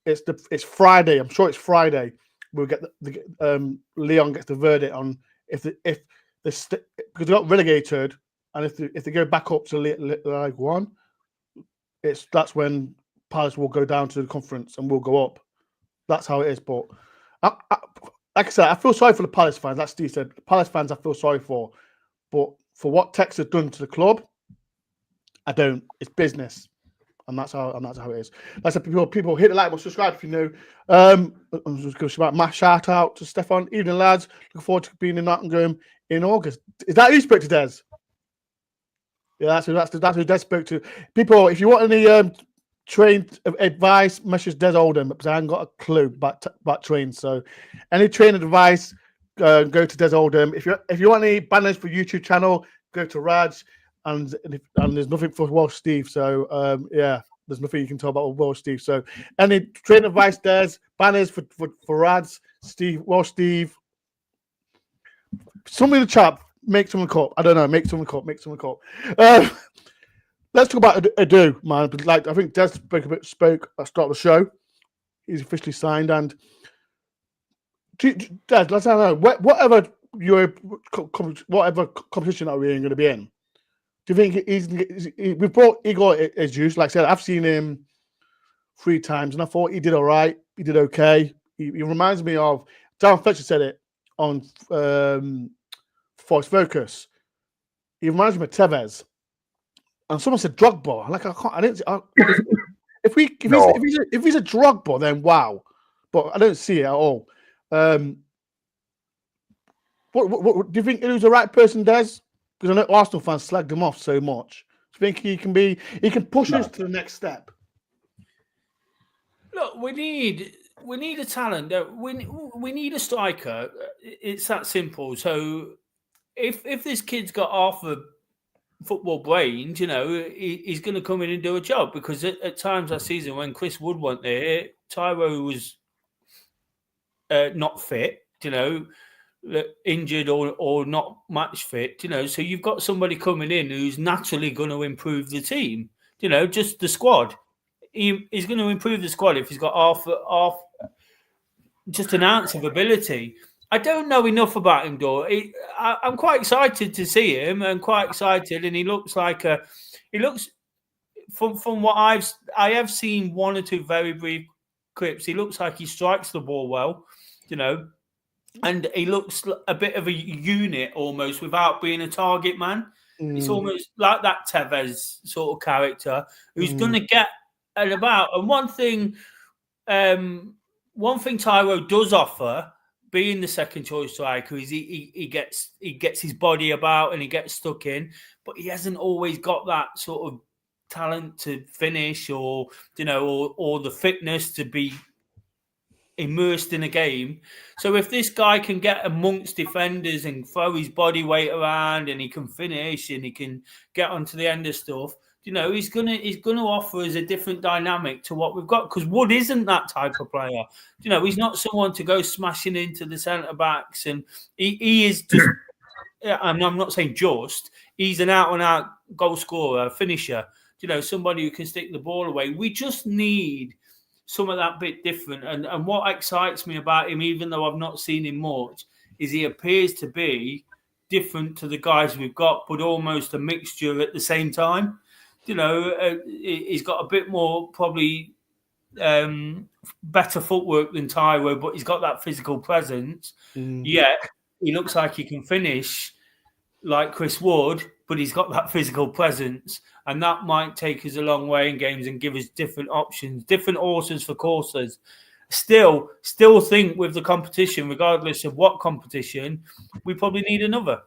it's Friday. I'm sure it's Friday. We'll get Leon gets the verdict on because they got relegated, and if they go back up to League One, that's when Palace will go down to the Conference and we'll go up. That's how it is. But like I said, I feel sorry for the Palace fans. Like Steve said, the Palace fans I feel sorry for. But for what Tex has done to the club, I don't. It's business, and that's how it is. Like I said, people hit the like button, subscribe if you know. I'm just going to shout my shout out to Stefan. Evening, lads. Looking forward to being in Nottingham in August. Is that who you spoke to, Des? Yeah, that's who Des spoke to. People, if you want any train advice, message Des Oldham, because I haven't got a clue about trains. So, any train advice. Go to Des Oldham. If you want any banners for YouTube channel, go to Raj, and there's nothing for Welsh Steve. So there's nothing you can tell about Welsh Steve. So any train advice, Des, banners for Raj, Steve, Welsh Steve. Somebody in the chat, make someone call. I don't know, make someone call. Let's talk about Adu, man. Like I think Des spoke at the start of the show. He's officially signed and. Dad, let's know whatever competition that we're going to be in. Do you think we brought Igor Jesus? Like I said, I've seen him 3 times, and I thought he did all right. He did okay. He reminds me of Darren Fletcher said it on Force Focus. He reminds me of Tevez, and someone said Drogba. Like if he's a Drogba, then wow. But I don't see it at all. What do you think Idu's the right person, Des? Because I know Arsenal fans slagged him off so much. Do you think he can push us to the next step? Look, we need a talent. We need a striker. It's that simple. So if this kid's got half a football brains, he's going to come in and do a job. Because at times that season when Chris Wood went there, Tyro was not fit, injured or not match fit, so you've got somebody coming in who's naturally going to improve the team, just the squad. He's going to improve the squad if he's got half just an ounce of ability. I don't know enough about him, Dore. I'm quite excited to see him and quite excited, and he looks from what I have seen 1 or 2 very brief clips, he looks like he strikes the ball well, and he looks a bit of a unit almost without being a target man. It's almost like that Tevez sort of character who's going to get and about. And one thing Tyro does offer, being the second choice striker, is he gets his body about and he gets stuck in, but he hasn't always got that sort of talent to finish or the fitness to be immersed in a game. So if this guy can get amongst defenders and throw his body weight around and he can finish and he can get onto the end of stuff, he's gonna offer us a different dynamic to what we've got, because Wood isn't that type of player. He's not someone to go smashing into the centre backs, and he is just. And I'm not saying just. He's an out and out goal scorer, finisher. Somebody who can stick the ball away. We just need some of that bit different. And what excites me about him, even though I've not seen him much, is he appears to be different to the guys we've got, but almost a mixture at the same time. He's got a bit more probably better footwork than Taiwo, but he's got that physical presence. Yet he looks like he can finish like Chris Wood, but he's got that physical presence, and that might take us a long way in games and give us different options, different horses for courses. Still think with the competition, regardless of what competition, we probably need another.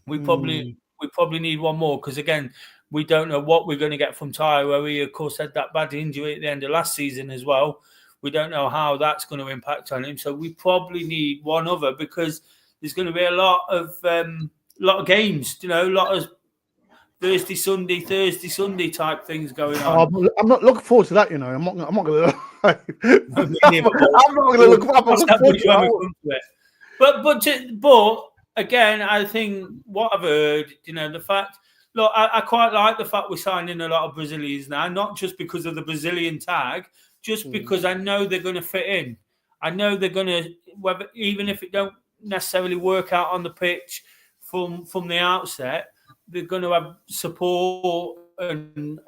We probably need one more, because again, we don't know what we're going to get from Taiwo. He, of course, had that bad injury at the end of last season as well. We don't know how that's going to impact on him. So we probably need one other, because there's going to be a lot of games, a lot of Thursday, Sunday type things going on. I'm not looking forward to that. I'm not going to. I'm not going to look forward to that. But again, I think what I've heard, the fact. Look, I quite like the fact we're signing a lot of Brazilians now, not just because of the Brazilian tag, just because I know they're going to fit in. I know they're going to, even if it don't necessarily work out on the pitch from the outset, they're going to have support and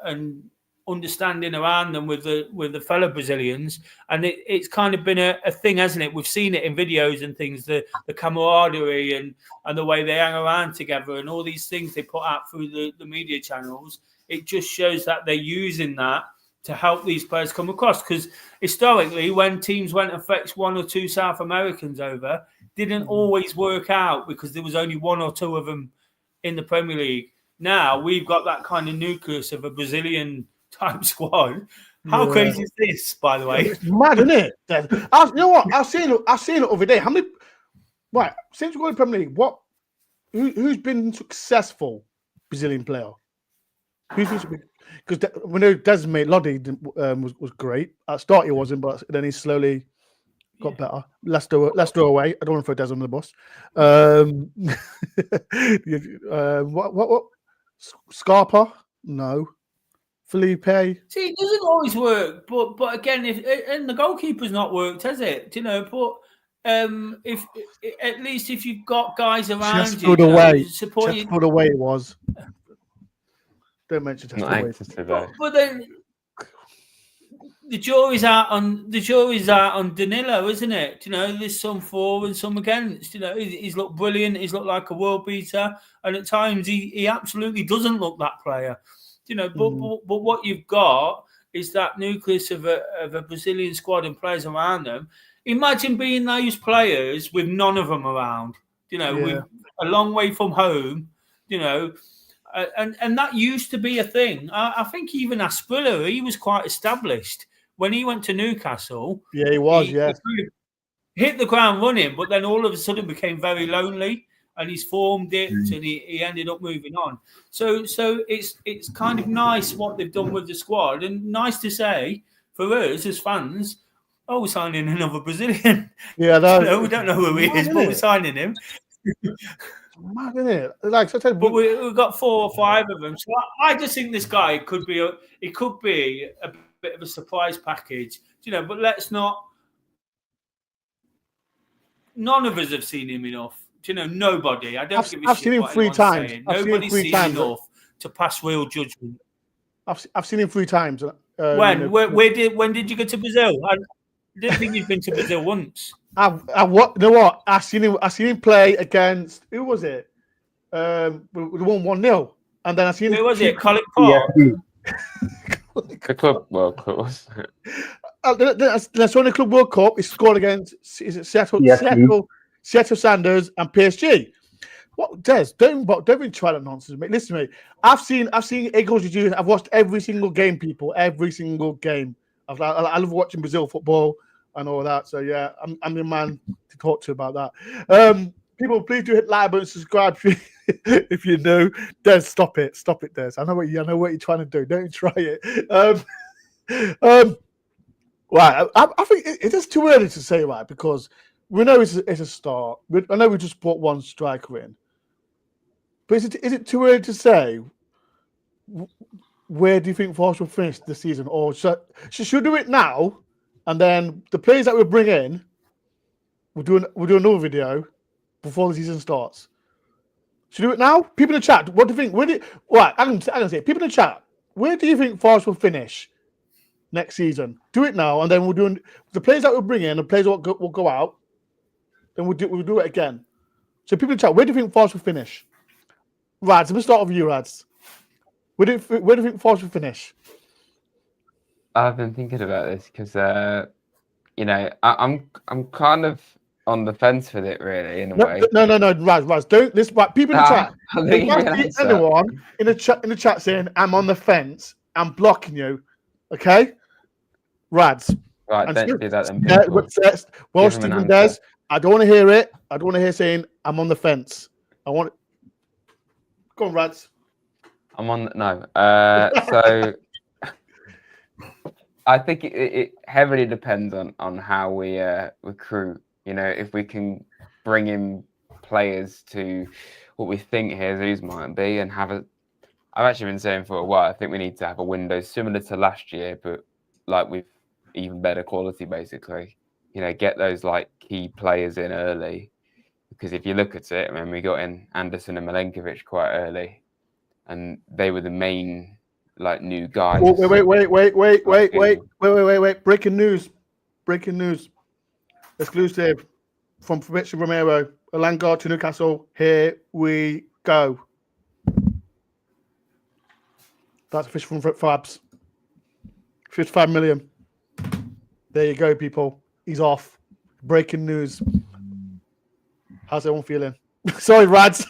understanding around them with the fellow Brazilians, and it's kind of been a thing, hasn't it? We've seen it in videos and things, the camaraderie and the way they hang around together and all these things they put out through the media channels. It just shows that they're using that to help these players come across, because historically when teams went and fetched one or two South Americans over, didn't always work out because there was only one or two of them in the Premier League. Now we've got that kind of nucleus of a Brazilian type squad. How crazy is this, by the way? It's mad, isn't it? You know what? I've seen it the other day. How many? Right, since we're going to Premier League, who's been successful Brazilian player? Because we know Desmond Lodi was great. At start he wasn't, but then he slowly got better. Leicester away. I don't want to throw Des on the bus. What? Scarpa? No. Felipe. See, it doesn't always work, but again, and the goalkeeper's not worked, has it? But if at least if you've got guys around supporting you, the way it was. Don't mention Chesterfield. But then the jury's out on Danilo, isn't it? There's some for and some against. He's looked brilliant. He's looked like a world beater, and at times he absolutely doesn't look that player. But what you've got is that nucleus of a Brazilian squad and players around them. Imagine being those players with none of them around. With a long way from home. And that used to be a thing. I think even Asprilla, he was quite established when he went to Newcastle. Yeah, he was. He hit the ground running, but then all of a sudden became very lonely. And his form dipped, and he ended up moving on. So it's kind of nice what they've done with the squad, and nice to say for us as fans. Oh, we're signing another Brazilian. Yeah, we don't know who he is, but we're signing him. Mad, isn't it? Like I said, but we've got 4 or 5 of them. So I just think this guy could be a bit of a surprise package. But let's not. None of us have seen him enough. Nobody. I don't give a shit. I've seen him 3 times. Nobody's seen enough to pass real judgment. I've seen him 3 times. When? When did you go to Brazil? I didn't think you'd been to Brazil once. You know what? I seen him play against, who was it? We won 1-0, and then I seen who was it? Colin Park. The Club World Cup. That's on the Club World Cup. He scored against Seattle Sanders and PSG. What, Des? Don't even try that nonsense, mate. Listen to me. I've seen Eagles reviews. I've watched every single game, people. Every single game. I love watching Brazil football and all that. So yeah, I'm the man to talk to about that. People, please do hit like and subscribe if you know. Des, stop it, Des. I know what you're trying to do. Don't try it. Right. I think it is too early to say, right, because we know it's a start. I know we just brought one striker in. But is it too early to say where do you think Forest will finish this season? Or should we do it now, and then the players that we bring in, we'll do another video before the season starts? Should we do it now? People in the chat, what do you think? I'm going to say, people in the chat, where do you think Forest will finish next season? Do it now, and then we'll do the players that we'll bring in, the players will go out. Then we'll do it again. So people in chat, where do you think Forest will finish? Rads, let me start with you, Rads. Where do you think Forest will finish? I've been thinking about this because, I'm kind of on the fence with it, really, in a way. No, Rads, don't listen. People in the chat. If anyone in the chat saying I'm on the fence, I'm blocking you. Okay, Rads. Right, don't do that then. Well, Stephen Des, I don't want to hear it. I don't want to hear saying I'm on the fence. I want it. Go on, Rads. I'm on. No. So I think it heavily depends on how we recruit. If we can bring in players to what we think Jesus might be, and have a. I've actually been saying for a while. I think we need to have a window similar to last year, but like with even better quality, basically. Get those like key players in early, because if you look at it, I mean, we got in Anderson and Milenkovic quite early, and they were the main like new guys. Oh, wait! Breaking news! Exclusive from Fabrizio Romero. Elanga to Newcastle. Here we go. That's a fish from Fabs. 55 million. There you go, people. He's off. Breaking news. How's everyone feeling? Sorry, Rads.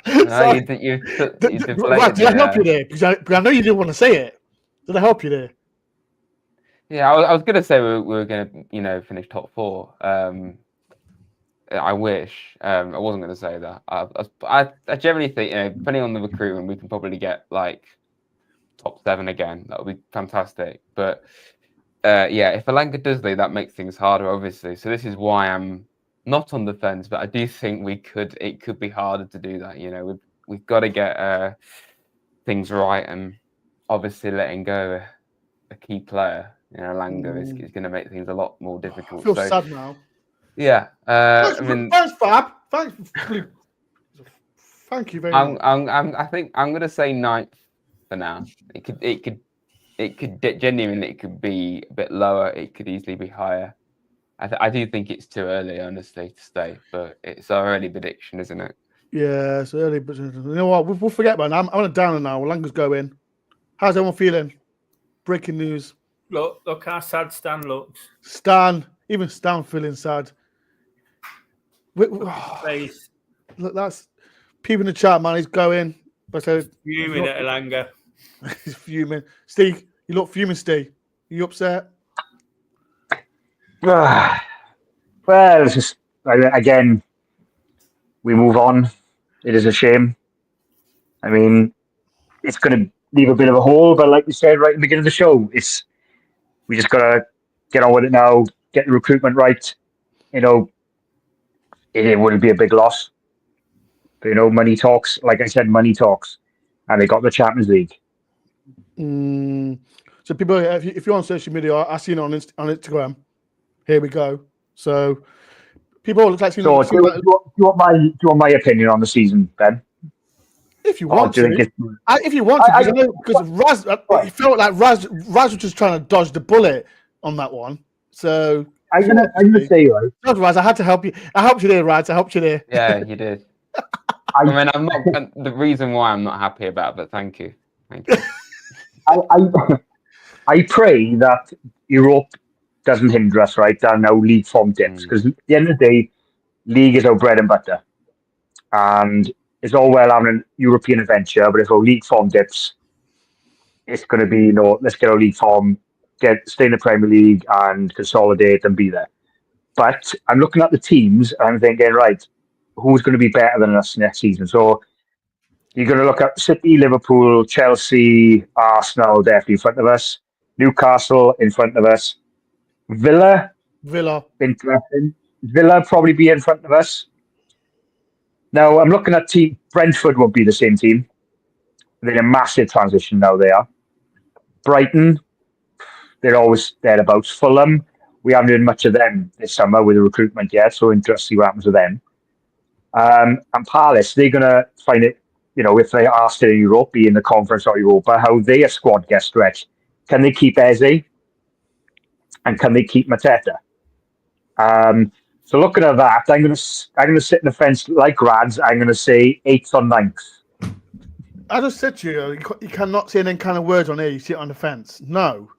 No, you Rads, did I help you there? Because I know you didn't want to say it. Did I help you there? Yeah, I was going to say we were going to, finish top 4. I wish. I wasn't going to say that. I generally think, depending on the recruitment, we can probably get like top 7 again. That would be fantastic. But if Elanga does leave, that makes things harder, obviously. So this is why I'm not on the fence, but I do think it could be harder to do that. We've got to get things right, and obviously letting go a key player, Elanga is going to make things a lot more difficult. I feel sad now. Yeah, thanks, Fab. Thanks. Thank you very much. I think I'm going to say 9th for now. It could genuinely, it could be a bit lower. It could easily be higher. I do think it's too early, honestly, to stay, but it's our early prediction, isn't it? Yeah, it's early, but you know what? We'll forget about it. I'm on a downer now. Elanga's going. How's everyone feeling? Breaking news. Look how sad Stan looks. Even Stan feeling sad. Look, that's people in the chat, man. He's going. But fuming at Elanga. He's fuming. Steve, you look fuming, Steve. You upset? Well, it's just, again, we move on. It is a shame. I mean, it's going to leave a bit of a hole, but like we said right at the beginning of the show, we just got to get on with it now, get the recruitment right. It wouldn't be a big loss. But, money talks. Like I said, money talks. And they got the Champions League. So people, if you're on social media, I've seen it on Instagram. Here we go. So people look like. So do you want my opinion on the season, Ben? If you want to, because Raz, it felt like Raz was just trying to dodge the bullet on that one. So I'm gonna say, right? No, Raz, I had to help you. I helped you there, Raz. I helped you there. Yeah, you did. I'm not the reason why I'm not happy about it, but thank you. I pray that Europe doesn't hinder us, right? Down now league form dips, because at the end of the day, league is our bread and butter, and it's all well having a European adventure, but if our league form dips, it's going to be let's get our league form, stay in the Premier League and consolidate and be there. But I'm looking at the teams and I'm thinking, right, who's going to be better than us next season? So you're going to look at City, Liverpool, Chelsea, Arsenal definitely in front of us, Newcastle in front of us, Villa, interesting. Villa probably be in front of us. Now I'm looking at team. Brentford won't be the same team. They're in a massive transition now. They are. Brighton, they're always thereabouts. Fulham, we haven't done much of them this summer with the recruitment yet, so interesting to see what happens with them. And Palace, they're going to find it if they are still in Europe, be in the Conference or Europa, how their squad gets stretched. Can they keep Eze? And can they keep Mateta? So looking at that, I'm going to sit in the fence like Rads. I'm going to say 8th or 9th. I just said to you, you cannot say any kind of words on here. You sit on the fence. No.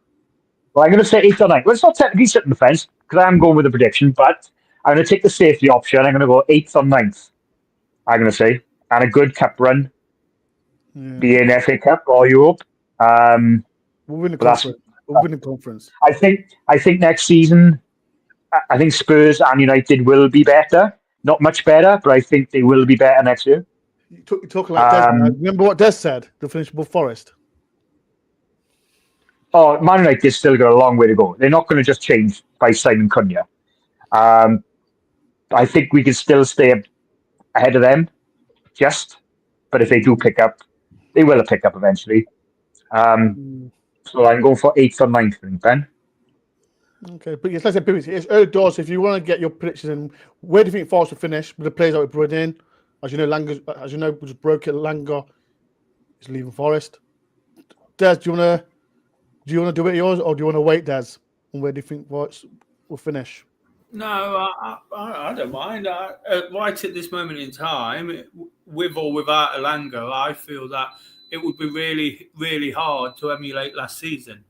Well, I'm going to say 8th or 9th. Well, it's not technically sitting on the fence because I'm going with a prediction, but I'm going to take the safety option. I'm going to go 8th or 9th. I'm going to say, and a good cup run, be in FA Cup or Europe. We'll win the conference. We'll win the conference. I think next season, I think Spurs and United will be better. Not much better, but I think they will be better next year. You're talking like Des. Remember what Des said? They'll finish above Forest. Oh, Man United still got a long way to go. They're not going to just change by signing Cunha. I think we can still stay ahead of them, but if they do pick up, they will pick up eventually. So I'm going for 8th or 9th, I think, Ben. Okay, but yes, like I said, it's early doors. If you want to get your predictions in, where do you think Forest will finish with the players that we brought in? As you know, we just broke it. Elanga is leaving Forest. Des, do you want to do it yours, or do you want to wait, Des? And where do you think Forest will finish? No, I don't mind. Right at this moment in time, with or without Elanga, I feel that it would be really, really hard to emulate last season.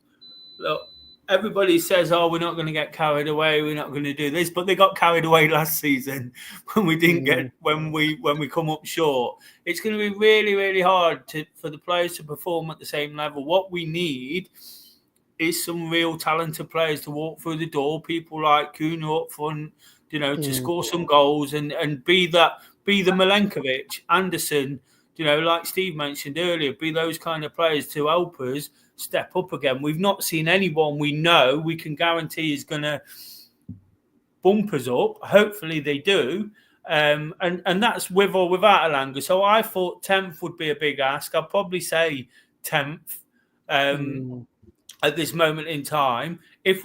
Look, everybody says, "Oh, we're not going to get carried away. We're not going to do this," but they got carried away last season when we didn't get when we come up short. It's going to be really, really hard for the players to perform at the same level. What we need is some real talented players to walk through the door. People like Kuna up front, to score some goals and be the Milenkovic, Anderson. Like Steve mentioned earlier, be those kind of players to help us step up again. We've not seen anyone we know we can guarantee is going to bump us up. Hopefully they do. And that's with or without Elanga. So I thought 10th would be a big ask. I'd probably say 10th at this moment in time. If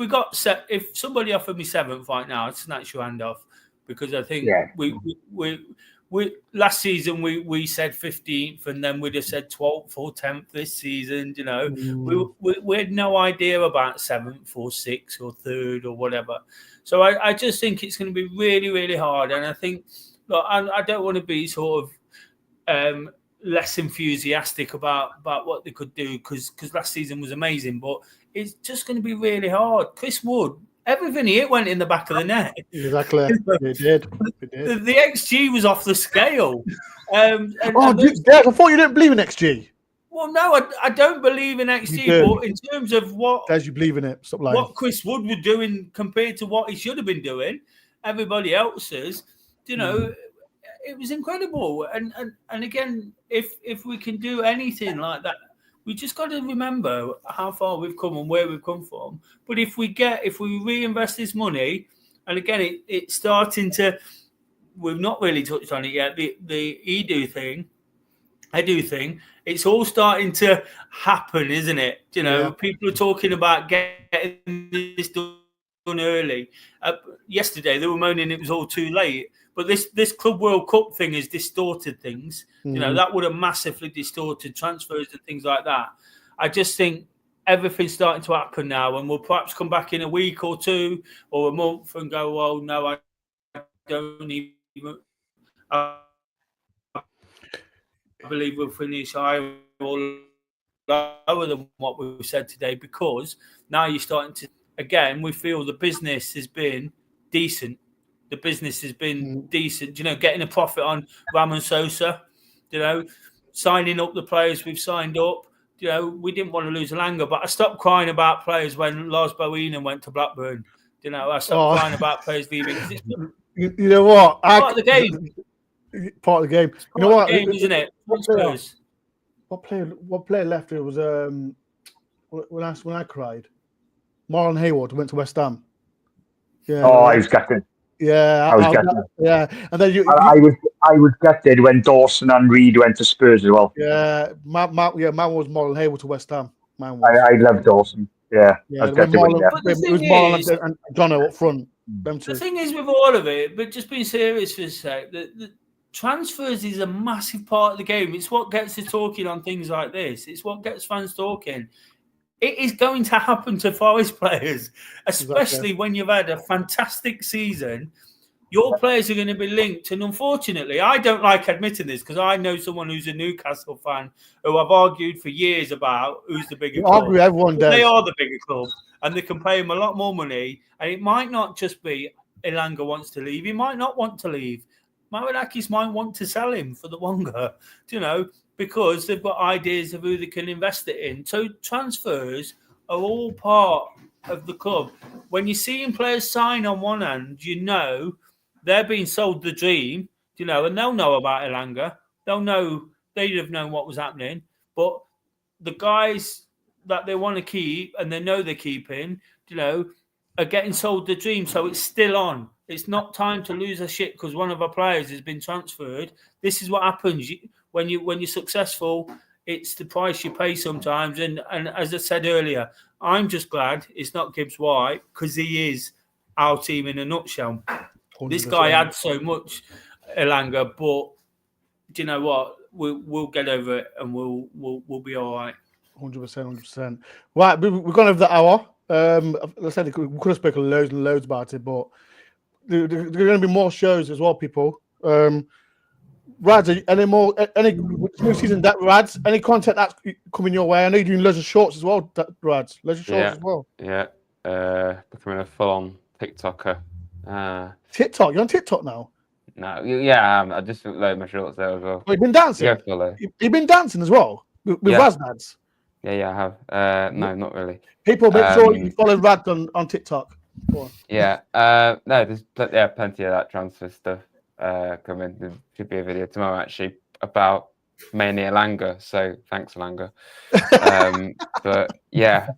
somebody offered me 7th right now, I'd snatch your hand off, because I think we last season we said 15th, and then we'd have said 12th or 10th this season. We had no idea about 7th or 6th or 3rd or whatever. So I just think it's going to be really, really hard. And I think, look, I don't want to be sort of less enthusiastic about what they could do, because last season was amazing, but it's just going to be really hard. Chris Wood, everything he hit went in the back of the net. Exactly. It did. The XG was off the scale. I thought you didn't believe in XG. Well, no, I don't believe in XG, but in terms of what... As you believe in it, stop lying. What Chris Wood was doing compared to what he should have been doing, everybody else's, it was incredible. And again, if we can do anything like that, we just got to remember how far we've come and where we've come from. But if we reinvest this money, and again, it's starting to, we've not really touched on it yet, the Edu thing, it's all starting to happen, isn't it? People are talking about getting this done early. Yesterday, they were moaning it was all too late. But this Club World Cup thing has distorted things. That would have massively distorted transfers and things like that. I just think everything's starting to happen now, and we'll perhaps come back in a week or two or a month and go, well, no, I don't even... I believe we'll finish higher or lower than what we've said today, because now you're starting to... Again, we feel the business has been decent. The business has been decent, getting a profit on Ramon Sosa, signing up the players we've signed up. We didn't want to lose Elanga, but I stopped crying about players when Lars Bohinen went to Blackburn. I stopped crying about players leaving. You know what? Part of the game. Part of the game. You know what? Game, isn't it? What player left? It was when I cried. Marlon Hayward went to West Ham. Yeah. Oh, I was gutted. Yeah, I was gutted. Yeah, and then I was gutted when Dawson and Reed went to Spurs as well. Yeah, mine was Marlon Hayward to West Ham. I love Dawson. Yeah, I was gutted. It was Marlon and Jono up front. The thing is with all of it, but just being serious for a sec, the transfers is a massive part of the game. It's what gets us talking on things like this. It's what gets fans talking. It is going to happen to Forest players, especially when you've had a fantastic season. Your players are going to be linked. And unfortunately, I don't like admitting this because I know someone who's a Newcastle fan who I've argued for years about who's the bigger club. Everyone does. They are the bigger club and they can pay him a lot more money. And it might not just be Elanga wants to leave. He might not want to leave. Marinakis might want to sell him for the Wonga, because they've got ideas of who they can invest it in. So transfers are all part of the club. When you're seeing players sign on one hand, they're being sold the dream, and they'll know about Elanga. They'd have known what was happening. But the guys that they want to keep and they know they're keeping, are getting sold the dream. So it's still on. It's not time to lose a shit because one of our players has been transferred. This is what happens when you're successful. It's the price you pay sometimes. And as I said earlier, I'm just glad it's not Gibbs White because he is our team in a nutshell. 100%. This guy had so much, Elanga, but do you know what? We'll get over it and we'll be all right. 100%. Right, we've gone over the hour. I said we could have spoken loads and loads about it, but there are going to be more shows as well, people. Rads, any new season that Rads? Any content that's coming your way? I know you're doing loads of shorts as well, Rads. Loads of shorts as well. Yeah, becoming a full-on TikToker. TikTok? You're on TikTok now? No, yeah, I just load my shorts there as well. Oh, you've been dancing? You've been dancing as well with Raz Dads? Yeah, I have. No, not really. People, make sure you follow Rad on TikTok. Yeah, no, there's plenty of that transfer stuff coming. There should be a video tomorrow actually about mainly Elanga. So thanks, Elanga. But yeah,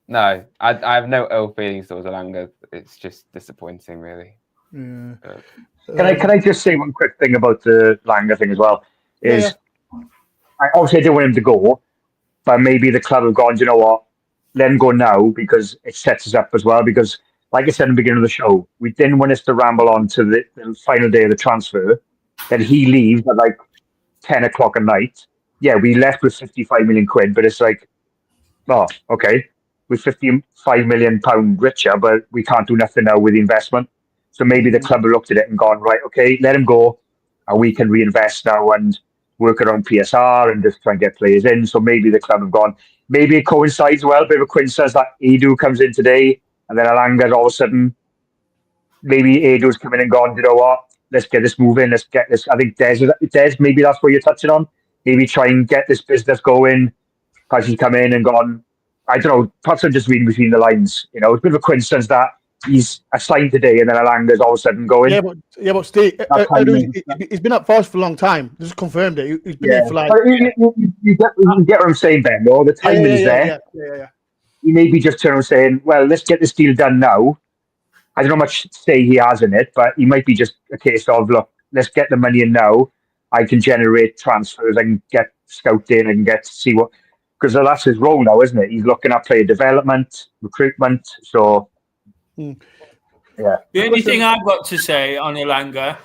no, I have no ill feelings towards Elanga. It's just disappointing, really. Yeah. Can I just say one quick thing about the Elanga thing as well? I obviously didn't want him to go, but maybe the club have gone, you know what? Let him go now because it sets us up as well. Because, like I said in the beginning of the show, we didn't want us to ramble on to the final day of the transfer. Then he leaves at like 10 o'clock at night. Yeah, we left with 55 million quid, but it's like, oh, okay, we're 55 million pound richer, but we can't do nothing now with the investment. So maybe the club have looked at it and gone, right, okay, let him go, and we can reinvest now and work around PSR and just try and get players in. So maybe the club have gone. Maybe it coincides well, a bit of a coincidence that Edu comes in today and then Elanga all of a sudden, maybe Edu's come in and gone, you know what, let's get this moving, let's get this. I think Des, maybe that's what you're touching on. Maybe try and get this business going. Perhaps he's come in and gone, I don't know, perhaps I'm just reading between the lines. It's a bit of a coincidence that he's assigned today and then Elanga's all of a sudden going. Yeah, but Steve, he's been up for us for a long time. Just confirmed it. He's been in for like. You get what I'm saying, Ben. Though the timing is there. Yeah. He may be just turning saying, "Well, let's get this deal done now." I don't know how much say he has in it, but he might be just a case of, look, let's get the money in now. I can generate transfers. I can get scouting and get to see what, because that's his role now, isn't it? He's looking at player development, recruitment. So. Yeah. The only thing I've got to say on Elanga,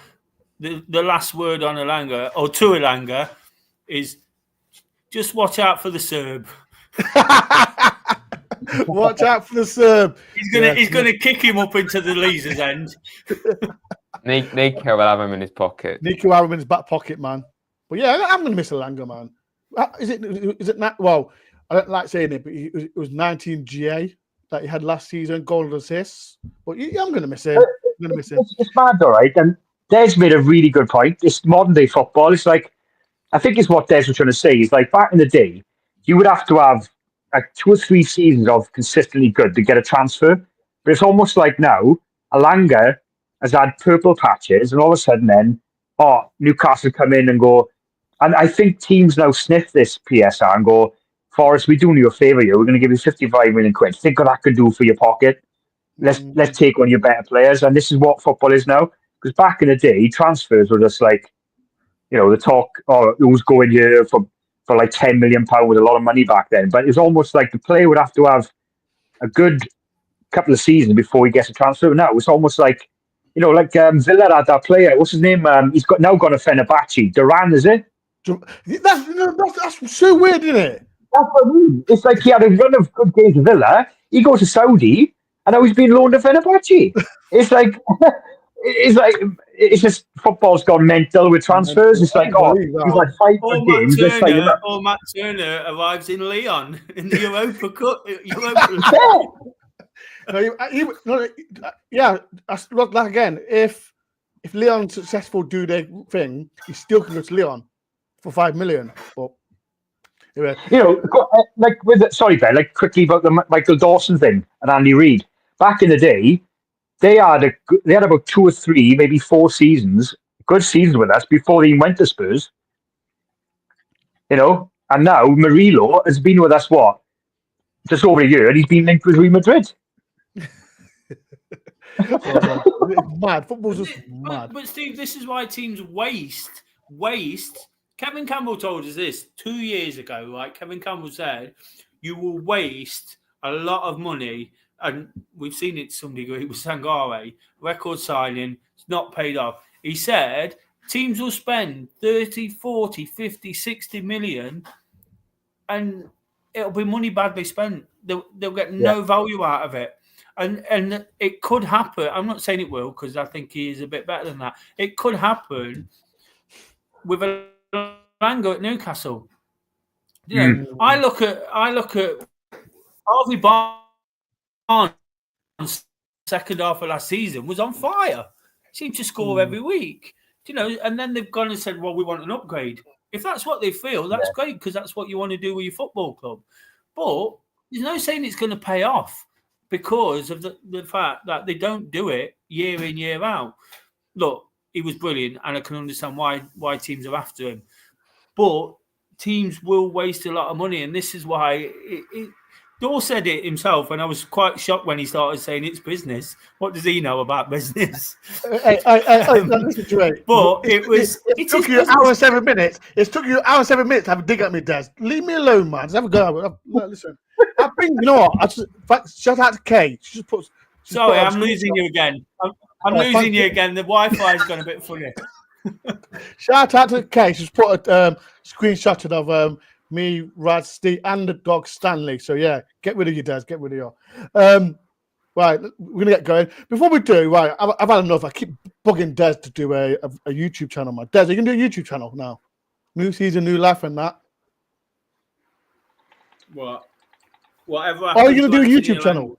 the last word on Elanga, or to Elanga, is just watch out for the Serb. Watch out for the Serb. He's gonna kick him up into the Lee's end. Nico will have him in his pocket. Nico will have him in his back pocket, man. But yeah, I'm gonna miss Elanga, man. Is it not? Well, I don't like saying it, but it was 19 GA that he had last season, goal and assists. But yeah, I'm going to miss him. It's mad, all right. And Des made a really good point. It's modern day football. It's like, I think it's what Des was trying to say. Is like back in the day, you would have to have like 2 or 3 seasons of consistently good to get a transfer. But it's almost like now, Elanga has had purple patches, and all of a sudden then, Newcastle come in and go. And I think teams now sniff this PSR and go, Forest, we're doing you a favour here. We're going to give you 55 million quid. Think what that could do for your pocket. Let's take one of your better players. And this is what football is now. Because back in the day, transfers were just like, the talk, who's going here for like £10 million with a lot of money back then. But it's almost like the player would have to have a good couple of seasons before he gets a transfer. Now it's almost like, You know, like Villa had that player. What's his name? He's now gone to Fenerbahce. Duran, is it? That's so weird, isn't it? That's what I mean. It's like he had a run of good games with Villa. He goes to Saudi, and now he's been loaned to Fenerbahce. It's just football's gone mental with transfers. It's like, he's like 5 good games. Or Matt Turner arrives in Lyon in the Europa Cup. Look, again, if Lyon successful do their thing, he still can go to Lyon for 5 million. But anyway. You know, like Ben, like quickly about the Michael Dawson thing and Andy Reid. Back in the day, they had about 2 or 3, maybe 4 seasons, good seasons with us before they went to Spurs. You know, and now Murillo has been with us just over a year, and he's been linked with Real Madrid. It's mad. Football's just mad. But Steve, this is why teams waste. Kevin Campbell told us this 2 years ago, right? Kevin Campbell said, you will waste a lot of money, and we've seen it to some degree with Sangare, record signing, it's not paid off. He said teams will spend 30, 40, 50, 60 million, and it'll be money badly spent. They'll get no value out of it. And it could happen. I'm not saying it will, because I think he is a bit better than that. It could happen with Elanga at Newcastle. You know, I look at Harvey Barnes' second half of last season was on fire. Seemed to score every week. You know, and then they've gone and said, well, we want an upgrade. If that's what they feel, that's great, because that's what you want to do with your football club. But there's no saying it's going to pay off, because of the fact that they don't do it year in, year out. Look, he was brilliant, and I can understand why teams are after him. But teams will waste a lot of money, and this is why Dore said it himself, and I was quite shocked when he started saying it's business. What does he know about business? But it took you an hour and 7 minutes. It took you an hour and 7 minutes to have a dig at me, Des. Leave me alone, man. Just have a go. Listen. I think, you know what? Shout out to Kay. Sorry, I'm losing you again. I'm losing you again. The Wi-Fi's gone a bit funny. Shout out to Kay. She's put a screenshot of me, Rad, Steve, and the dog Stanley. So yeah, get rid of you, Des. Get rid of you. Right, we're gonna get going. Before we do, right, I've had enough. I keep bugging Des to do a YouTube channel, man. Des, are you gonna do a YouTube channel now? New season, new life, and that. What? Whatever. Are you going to do a YouTube channel?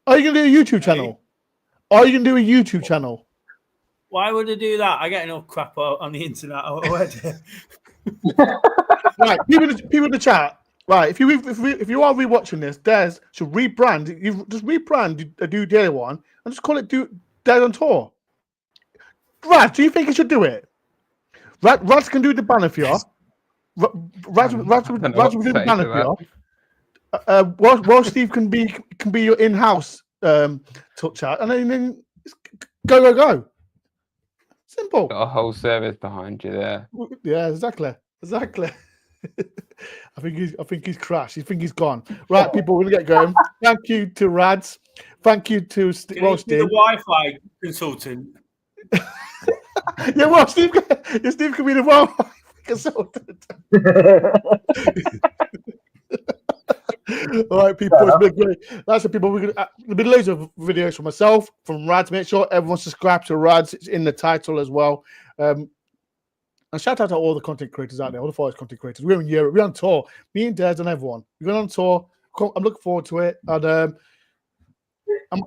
Are you going to do a YouTube channel? Are you going to do a YouTube channel? Why would I do that? I get enough crap on the internet already. Right, people in the chat. Right, if you are rewatching this, Des should rebrand. You just rebrand a Do Daily one and just call it DoreOntour. Rad, do you think you should do it? Rad can do the banner for you. Rad will do the banner for you. Well, Steve can be your in-house touch out, and then go. Simple. Got a whole service behind you there. Yeah, exactly. I think he's crashed. I think he's gone. Right, people, we're gonna get going. Thank you to Rads. Thank you to Steve. The Wi-Fi consultant. Yeah, Steve can be the Wi-Fi consultant. All right, people, it's been great. That's the people. There'll be loads of videos from myself, from Rads. Make sure everyone subscribes to Rads. It's in the title as well. And shout out to all the content creators out there, all the Forest content creators. We're in Europe. We're on tour. Me and Des and everyone. We're going on tour. I'm looking forward to it. And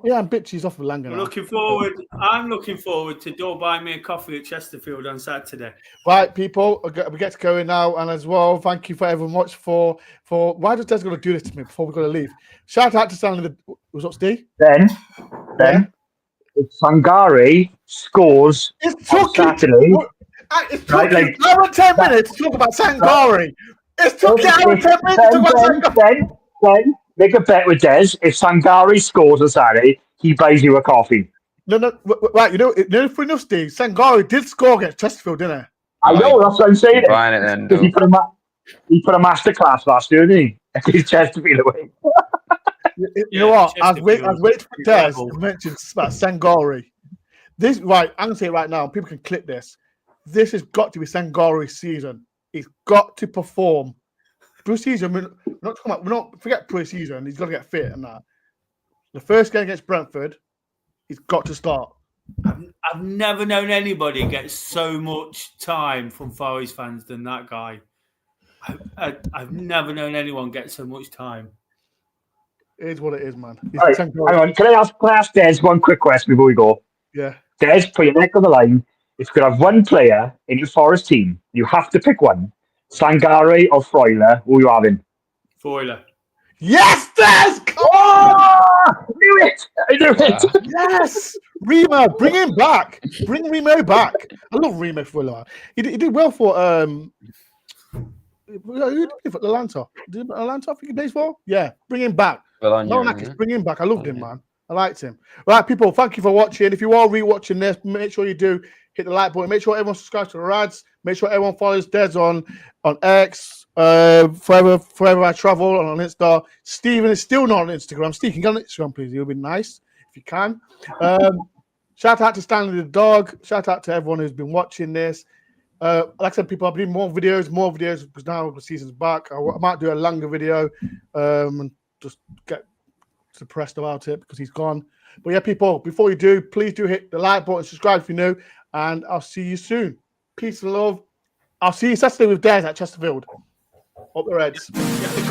I'm bitches off of Elanga now. I'm looking forward to Dore buying me a coffee at Chesterfield on Saturday. Right, people, we get to go now, and as well, thank you very much for why does Des going to do this to me before we're going to leave? Shout out to Stanley. Was that Steve? Then, if Sangare scores on Saturday. It took you an hour and 10 minutes to talk about Sangare. It took you an hour and 10 minutes to talk about Sangare. Then, make a bet with Des. If Sangare scores on Saturday, he buys you a coffee. No. Right, you know, for enough, Steve, Sangare did score against Chesterfield, didn't he? I know, that's what I'm saying. Buying it then. Because he put a masterclass last year, didn't he? Against Chesterfield away. You know what? I was waiting for Des to mention about Sangare. This right, I'm gonna say it right now. People can clip this. This has got to be Sangari's season. He's got to perform. Pre-season, we're not talking about. We're not forget pre-season. He's got to get fit and that. The first game against Brentford, he's got to start. I've never known anybody get so much time from Forest fans than that guy. I've never known anyone get so much time. It is what it is, man. All right, hang on. Can I ask Des one quick question before we go? Yeah. Des, put your neck on the line. If you could have one player in your Forest team, you have to pick one. Sangare or Freuler, who are you having? Freuler. Yes, Des! Come I knew it! I knew it! Yes! Remo, bring him back. Bring Remo back. I love Remo for He did well for who did for Atlanta? Did Atlanta I think he plays for? Yeah, bring him back. Bring him back. I loved him, man. I liked him. Right, people, thank you for watching. If you are rewatching this, make sure you do hit the like button. Make sure everyone subscribes to the Rads. Make sure everyone follows Des on X, forever I travel, on Insta. Stephen is still not on Instagram. Steve, can you get on Instagram, please? It'll be nice if you can. Shout out to Stanley the dog. Shout out to everyone who's been watching this. Like I said, people, I'll be doing more videos because now the season's back. I might do a longer video and just get depressed about it because he's gone. But yeah, people, before you do, please do hit the like button, subscribe if you're new, and I'll see you soon. Peace and love. I'll see you Saturday with Des at Chesterfield. Up the Reds. Get the